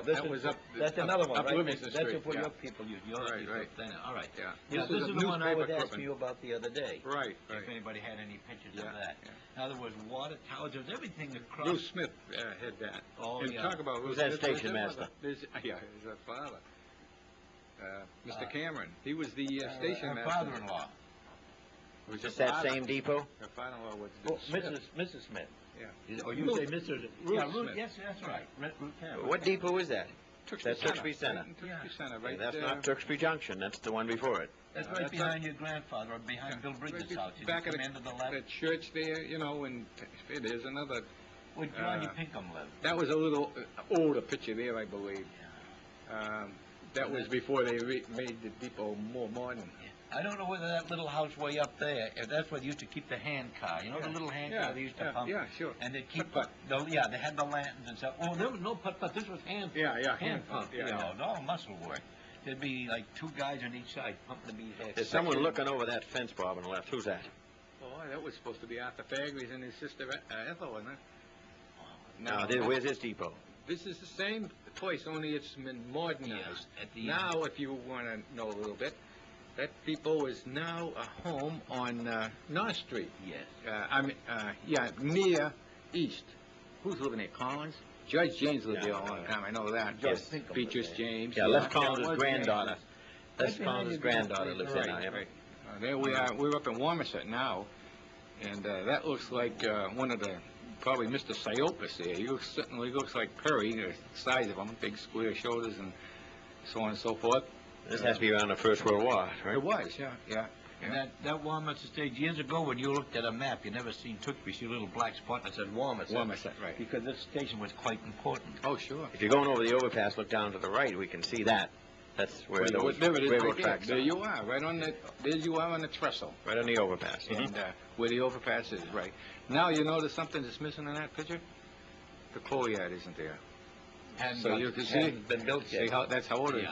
Speaker 2: That was up.
Speaker 3: That's another one,
Speaker 2: up
Speaker 3: right?
Speaker 2: Livingston
Speaker 3: That's
Speaker 2: Street.
Speaker 3: what
Speaker 2: yeah.
Speaker 3: your people use. Your
Speaker 2: Right,
Speaker 3: people
Speaker 2: right.
Speaker 3: then. All right.
Speaker 2: Yeah.
Speaker 3: Yeah,
Speaker 2: This
Speaker 3: this
Speaker 2: was
Speaker 3: is
Speaker 2: a
Speaker 3: the one I was
Speaker 2: newspaper
Speaker 3: asking you about the other day.
Speaker 2: Right.
Speaker 3: If anybody had any pictures
Speaker 2: Yeah,
Speaker 3: of that.
Speaker 2: yeah.
Speaker 3: Now, there was water towers. There was everything across.
Speaker 2: Bruce Smith had that.
Speaker 3: Oh,
Speaker 2: and
Speaker 3: yeah.
Speaker 2: talk about
Speaker 1: Who's
Speaker 2: Bruce
Speaker 1: that
Speaker 2: Smith,
Speaker 1: station
Speaker 2: there's
Speaker 1: master?
Speaker 2: His father. Mr. Cameron. He was the station
Speaker 3: her
Speaker 2: master.
Speaker 3: father-in-law.
Speaker 2: Was
Speaker 1: Just
Speaker 2: her
Speaker 1: that
Speaker 2: father.
Speaker 1: same depot?
Speaker 2: Her father-in-law was
Speaker 3: Oh,
Speaker 2: Smith.
Speaker 3: Mrs. Smith.
Speaker 2: Yeah.
Speaker 3: Or you
Speaker 2: Ruth-
Speaker 3: say Mrs.
Speaker 2: Ruth
Speaker 3: yeah, Ruth,
Speaker 2: Smith.
Speaker 3: yes, that's right. Ruth Cameron.
Speaker 1: What depot is that?
Speaker 2: Tewksbury
Speaker 1: That's Tewksbury Center.
Speaker 2: Tewksbury
Speaker 3: Yeah.
Speaker 2: Center,
Speaker 1: Okay,
Speaker 2: right
Speaker 1: that's
Speaker 2: there.
Speaker 1: not Tewksbury Junction. That's the one before it.
Speaker 3: That's right
Speaker 2: that's
Speaker 3: behind your grandfather, or behind Bill Bridges' house. You
Speaker 2: Back
Speaker 3: just
Speaker 2: of
Speaker 3: come into the
Speaker 2: the
Speaker 3: left.
Speaker 2: church there, and there's another.
Speaker 3: Where Johnny Pinkham lived.
Speaker 2: That was a little older picture there, I believe. That was before they made the depot more modern.
Speaker 3: I don't know whether that little house way up there, if that's where they used to keep the hand car. You know the little hand car they used to pump?
Speaker 2: Yeah, sure.
Speaker 3: And they'd keep,
Speaker 2: Putt-putt.
Speaker 3: they had the lanterns and stuff. Oh, there was no putt-putt, this was hand
Speaker 2: hand pump.
Speaker 3: you know, all muscle work. There'd be like 2 guys on each side pumping the bees head.
Speaker 1: There's someone looking over that fence, Bob, on the left. Who's that?
Speaker 2: Oh, that was supposed to be Arthur Fagley's and his sister Ethel, wasn't it?
Speaker 1: Now, where's this depot?
Speaker 2: This is the same place, only it's been modernized. Now, if you want to know a little bit, that depot is now a home on North Street.
Speaker 3: Yes.
Speaker 2: Near East. Who's living there? Collins? Judge James lived there a long time. I know that.
Speaker 1: Yes.
Speaker 2: Beatrice James.
Speaker 1: Yeah, Les Collins' granddaughter. Les Collins' granddaughter lives there now.
Speaker 2: Right. There we are. We're up in Warmset now, and that looks like one of the probably Mr. Psyopus there. He certainly looks like Perry, the size of him, big square shoulders and so on and so forth.
Speaker 1: This has to be around the First World War, right?
Speaker 2: It was, yeah.
Speaker 3: And that Warmset stage, years ago when you looked at a map, you never seen Tewksbury, see a little black spot that said Warmset.
Speaker 2: Warmset, right.
Speaker 3: Because this station was quite important.
Speaker 2: Oh, sure.
Speaker 1: If you're going over the overpass, look down to the right, we can see that. That's where those
Speaker 2: there it is,
Speaker 1: railroad
Speaker 2: right
Speaker 1: tracks
Speaker 2: there.
Speaker 1: are.
Speaker 2: There you are, right on the, there you are on the trestle.
Speaker 1: Right on the overpass.
Speaker 2: And where the overpass is, right. Now you notice something that's missing in that picture? The coal yard isn't there. So you can see,
Speaker 3: been built yet.
Speaker 2: see how, that's how old it is.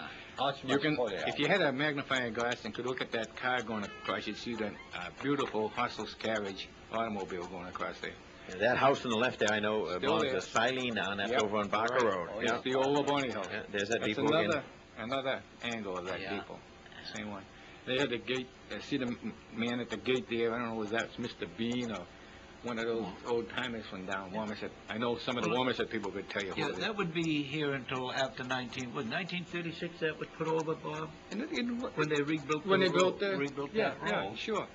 Speaker 2: You can, if you had a magnifying glass and could look at that car going across, you'd see that beautiful horseless carriage automobile going across there.
Speaker 1: And that house on the left there, I know, belongs
Speaker 2: there.
Speaker 1: to Silene down. That's
Speaker 2: Yep.
Speaker 1: over on Barker
Speaker 2: Right.
Speaker 1: Road.
Speaker 2: Oh, it's the old Labonte house.
Speaker 1: Yeah, there's that
Speaker 2: That's
Speaker 1: depot again.
Speaker 2: another angle of that depot. Same one. They had the gate. See the man at the gate there. I don't know, was that Mr. Bean or one of those old timers from down Warmset? I know some of the Warmset people could tell you who
Speaker 3: Yeah,
Speaker 2: it is.
Speaker 3: that would be here until after 1936 that was put over, Bob? When they rebuilt
Speaker 2: When they built
Speaker 3: that
Speaker 2: yeah,
Speaker 3: road.
Speaker 2: sure.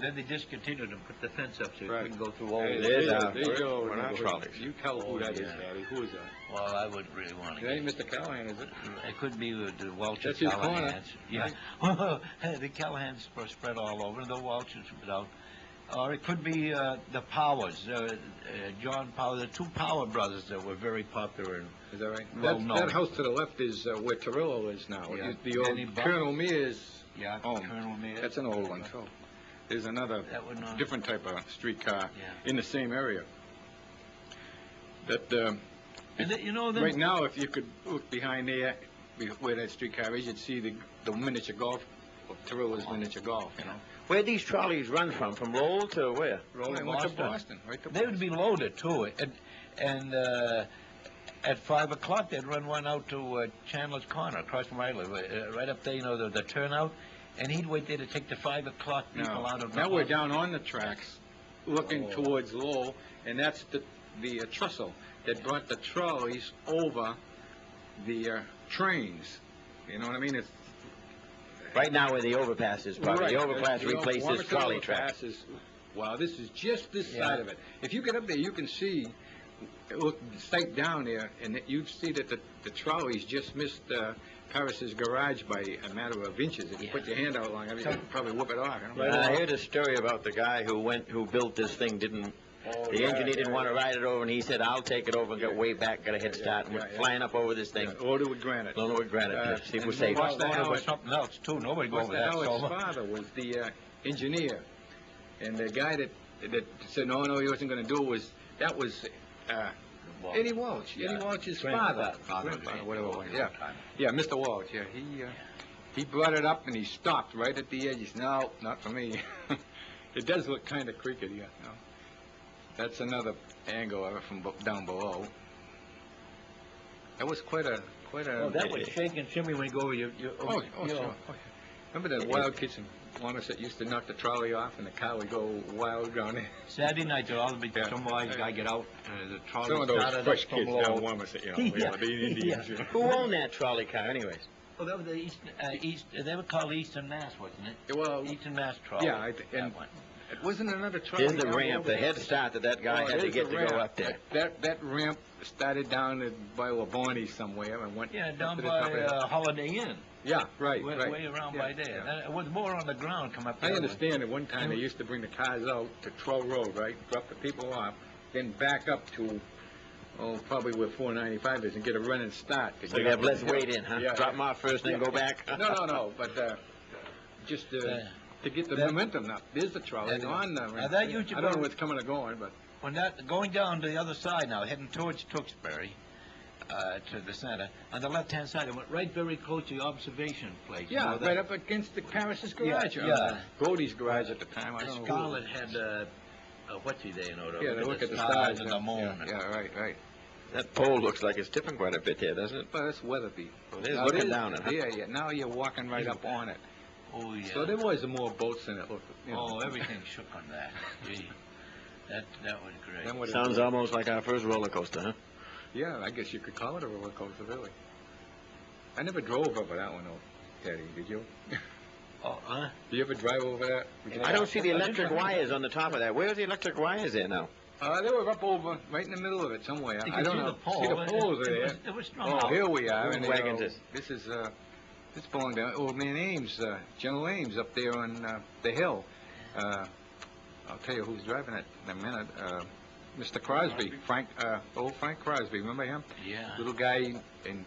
Speaker 3: Then they discontinued and put the fence up so you
Speaker 2: Right.
Speaker 3: couldn't go through all
Speaker 2: Hey,
Speaker 3: the...
Speaker 1: There's
Speaker 2: there you go.
Speaker 1: one of our trolleys.
Speaker 2: You tell who that is,
Speaker 3: yeah.
Speaker 2: Daddy. Who is that?
Speaker 3: Well, I wouldn't really want to
Speaker 2: It ain't Mr. Callahan, is it?
Speaker 3: It could be the Welch's
Speaker 2: That's his corner.
Speaker 3: Callahans. Yeah. The Callahans were spread all over, the Welch's without. Or it could be the Powers, John Power, the 2 Power brothers that were very popular and
Speaker 2: Is that right?
Speaker 3: well
Speaker 2: that,
Speaker 3: known.
Speaker 2: that house to the left is where Torillo is now.
Speaker 3: Yeah.
Speaker 2: The old
Speaker 3: Danny Buck.
Speaker 2: Colonel Mears
Speaker 3: yeah,
Speaker 2: home.
Speaker 3: Colonel Mears.
Speaker 2: That's an old one, too. There's another
Speaker 3: That would not...
Speaker 2: different type of streetcar
Speaker 3: Yeah.
Speaker 2: in the same area. That,
Speaker 3: And you know, then,
Speaker 2: right now, if you could look behind there, where that streetcar is, you'd see the miniature golf, Torillo's miniature golf, you know.
Speaker 1: Where'd these trolleys run from? From Lowell to where?
Speaker 2: Rolling to Boston, right to
Speaker 3: they would be loaded too, and at 5 o'clock they'd run one out to Chandler's Corner across from where I live, right up there, you know, the turnout, and he'd wait there to take the 5 o'clock people out of the
Speaker 2: now we're
Speaker 3: house.
Speaker 2: down on the tracks, looking towards Lowell, and that's the trestle that brought the trolleys over the trains. You know what I mean? It's
Speaker 1: Right now where the overpass is, probably.
Speaker 2: right.
Speaker 1: The overpass
Speaker 2: The
Speaker 1: replaces
Speaker 2: Warmset
Speaker 1: trolley
Speaker 2: overpass
Speaker 1: tracks.
Speaker 2: Well, this is just this
Speaker 3: Yeah.
Speaker 2: side of it. If you get up there, you can see, look straight down there, and you'd see that the trolleys just missed Paris's garage by a matter of inches. If you put your hand out long enough, you could probably whoop it off. You know?
Speaker 1: I heard a story about the guy who built this thing, the engineer didn't want to ride it over, and he said, I'll take it over and get way back, got a head start, and went flying up over this thing.
Speaker 2: Loaded with granite.
Speaker 1: Loaded with granite, to see if we're safe.
Speaker 2: Watch the
Speaker 3: There
Speaker 2: Howard.
Speaker 3: was something else too, nobody go over
Speaker 2: Buster
Speaker 3: that.
Speaker 2: Howard's
Speaker 3: So,
Speaker 2: father was the engineer, and the guy that said no, he wasn't going to do was Eddie Walsh. Eddie Walsh's father, grandfather, whatever it was. Yeah, Mr. Walsh. Yeah, he brought it up and he stopped right at the edge. He said, no, not for me. It does look kind of crooked, yeah. No. That's another angle of it from down below. That was quite a.
Speaker 3: oh, that was shake and shimmy when you go over your
Speaker 2: Oh,
Speaker 3: you
Speaker 2: sure.
Speaker 3: know.
Speaker 2: Oh, yeah. Remember that wild kids in Warmset used to knock the trolley off and the car would go wild down there?
Speaker 3: Saturday night, there'll always be
Speaker 2: Yeah.
Speaker 3: some wise guy get out, the trolley
Speaker 2: Some of those
Speaker 3: started
Speaker 2: fresh
Speaker 3: up from
Speaker 2: kids
Speaker 3: Lowell.
Speaker 2: down Warmset, you know, the Indians, you know.
Speaker 1: Who owned that trolley car, anyways?
Speaker 3: Well, that was the they were called Eastern Mass, wasn't it?
Speaker 2: Well,
Speaker 3: Eastern Mass trolley.
Speaker 2: yeah, and
Speaker 3: that one.
Speaker 2: it wasn't another trolley.
Speaker 1: There's the
Speaker 2: down
Speaker 1: ramp,
Speaker 2: over
Speaker 1: the
Speaker 2: there.
Speaker 1: head start that guy had to
Speaker 2: there's
Speaker 1: get
Speaker 2: the
Speaker 1: to go
Speaker 2: ramp.
Speaker 1: up there.
Speaker 2: That ramp started down by Labonte somewhere and went
Speaker 3: Yeah,
Speaker 2: up
Speaker 3: down
Speaker 2: to the top
Speaker 3: by
Speaker 2: of the-
Speaker 3: Holiday Inn.
Speaker 2: Yeah, right,
Speaker 3: way,
Speaker 2: right.
Speaker 3: way around
Speaker 2: Yeah,
Speaker 3: by there.
Speaker 2: yeah.
Speaker 3: It was more on the ground, come up
Speaker 2: I
Speaker 3: there.
Speaker 2: understand at one time they used to bring the cars out to Troll Road, right? Drop the people off, then back up to probably where 495 is and get a running start.
Speaker 1: So you have less weight in, huh?
Speaker 2: Yeah,
Speaker 1: Drop them off first, then go back?
Speaker 2: No, but just to get the momentum up. There's the trolley on there.
Speaker 3: that used to
Speaker 2: I don't
Speaker 3: go-
Speaker 2: know what's coming or going, but...
Speaker 3: When that, going down to the other side now, heading towards Tewksbury, to the center, on the left-hand side, it went right very close to the observation place. You
Speaker 2: Yeah,
Speaker 3: know, that-
Speaker 2: right up against the Paris's garage.
Speaker 3: yeah.
Speaker 2: Goldie's garage at the time. I don't know.
Speaker 3: Scarlett had, what's he there, you know,
Speaker 2: Yeah, they look at the stars
Speaker 3: and the moon.
Speaker 2: Yeah, right.
Speaker 1: That pole looks like it's tipping quite a bit here, doesn't it?
Speaker 2: But that's Weatherby.
Speaker 1: It is looking down it, huh?
Speaker 2: Yeah. Now you're walking right up on it.
Speaker 3: Oh, yeah.
Speaker 2: So there was more boats in it. Look,
Speaker 3: Oh, everything shook on that. Gee, that was great.
Speaker 2: Then what it
Speaker 1: Sounds
Speaker 2: was-
Speaker 1: almost like our first roller coaster, huh?
Speaker 2: Yeah, I guess you could call it a roller coaster, really. I never drove over that one, though, Teddy. Did you?
Speaker 3: Oh, huh?
Speaker 2: Did you ever drive over that?
Speaker 1: I don't see the electric wires on the top of that. Where's the electric wires there now?
Speaker 2: They were up over, right in the middle of it somewhere.
Speaker 3: You
Speaker 2: I
Speaker 3: can
Speaker 2: don't
Speaker 3: see
Speaker 2: know.
Speaker 3: the pole.
Speaker 2: See the poles are there.
Speaker 3: It was strung
Speaker 2: Oh,
Speaker 3: out.
Speaker 2: here we are.
Speaker 1: Whose
Speaker 2: and,
Speaker 1: wagon's this?
Speaker 2: This is, this belonged to old man Ames, General Ames up there on the hill. I'll tell you who's driving it in a minute. Mr. Crosby, old Frank Crosby, remember him?
Speaker 3: Yeah.
Speaker 2: Little guy and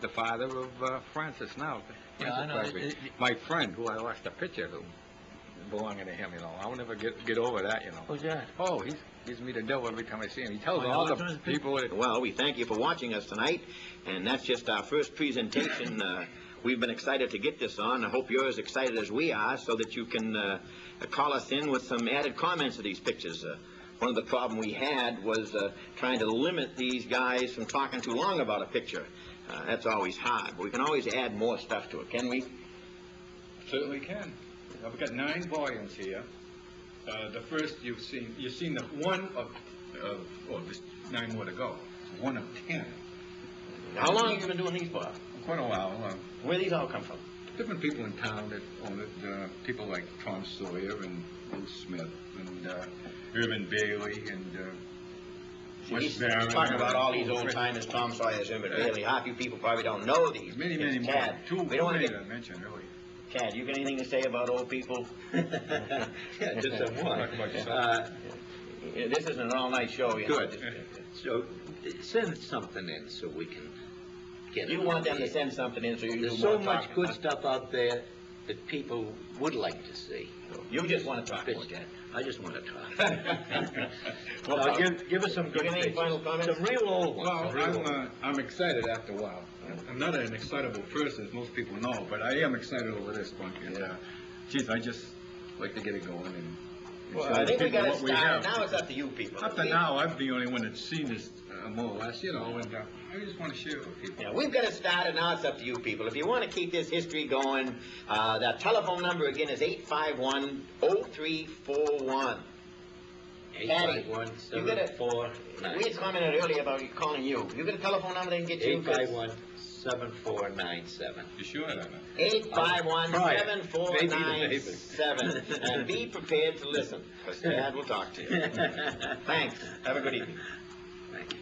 Speaker 2: the father of Francis now.
Speaker 3: Yeah, I know.
Speaker 2: Crosby. My friend, who I lost a picture of, belonging to him, you know. I'll never get over that, you know.
Speaker 3: Who's that?
Speaker 2: Oh, he gives me the devil every time I see him. He tells
Speaker 3: Oh,
Speaker 2: all
Speaker 3: yeah,
Speaker 2: the
Speaker 3: that's
Speaker 2: people that...
Speaker 1: Well, we thank you for watching us tonight, and that's just our first presentation. We've been excited to get this on. I hope you're as excited as we are, so that you can call us in with some added comments to these pictures. One of the problems we had was trying to limit these guys from talking too long about a picture. That's always hard, but we can always add more stuff to it, can we?
Speaker 2: Certainly can. I've got 9 volumes here. The first you've seen the one of there's 9 more to go. One of 10.
Speaker 1: How long have you been doing these for?
Speaker 2: Quite a while.
Speaker 1: Where these all come from?
Speaker 2: Different people in town that own it. People like Tom Sawyer and Bruce Smith and Irvin Bailey and
Speaker 1: He's
Speaker 2: West Barron.
Speaker 1: talking about all these old timers, Tom Sawyer's Irvin Bailey. Half you people probably don't know these.
Speaker 2: Many
Speaker 1: It's
Speaker 2: more.
Speaker 1: Tad.
Speaker 2: Too
Speaker 1: We don't want
Speaker 2: many
Speaker 1: to
Speaker 2: to mention, really.
Speaker 1: Tad, you got anything to say about old people?
Speaker 3: Yeah, just one.
Speaker 2: Talk about yourself.
Speaker 1: This isn't an all-night show, you know.
Speaker 3: Good. So, send something in so we can get it.
Speaker 1: You want them to send something in so you
Speaker 3: There's
Speaker 1: do
Speaker 3: so
Speaker 1: more
Speaker 3: much
Speaker 1: talking,
Speaker 3: good
Speaker 1: huh?
Speaker 3: stuff out there that people would like to see.
Speaker 1: You just want to talk
Speaker 3: Pitch
Speaker 1: more, Tad.
Speaker 3: I just want to talk.
Speaker 1: Well,
Speaker 3: Give us some
Speaker 1: you
Speaker 3: good
Speaker 1: got any
Speaker 3: pictures.
Speaker 1: final comments?
Speaker 3: Some real old ones.
Speaker 2: Well,
Speaker 3: some real old ones.
Speaker 2: I'm excited after a while. I'm not an excitable person, as most people know, but I am excited over this, Bunky. And, geez, I just like to get it going and
Speaker 1: Well,
Speaker 2: show
Speaker 1: I think we
Speaker 2: people
Speaker 1: got to
Speaker 2: what we
Speaker 1: start.
Speaker 2: have.
Speaker 1: Now it's up to you people.
Speaker 2: Up to now, I'm the only one that's seen this, more or less, you know, and I just want to share it with people.
Speaker 1: Yeah, we've got to start, and now it's up to you people. If you want to keep this history going, that telephone number again is 851-0341.
Speaker 3: 851-7497.
Speaker 1: We had commented earlier about calling you. You got a telephone number they can get you?
Speaker 3: 851-7497.
Speaker 2: You sure of that?
Speaker 1: 851-7497. And be prepared to listen, because Dad will talk to you. Thanks. Have a good evening.
Speaker 3: Thank you.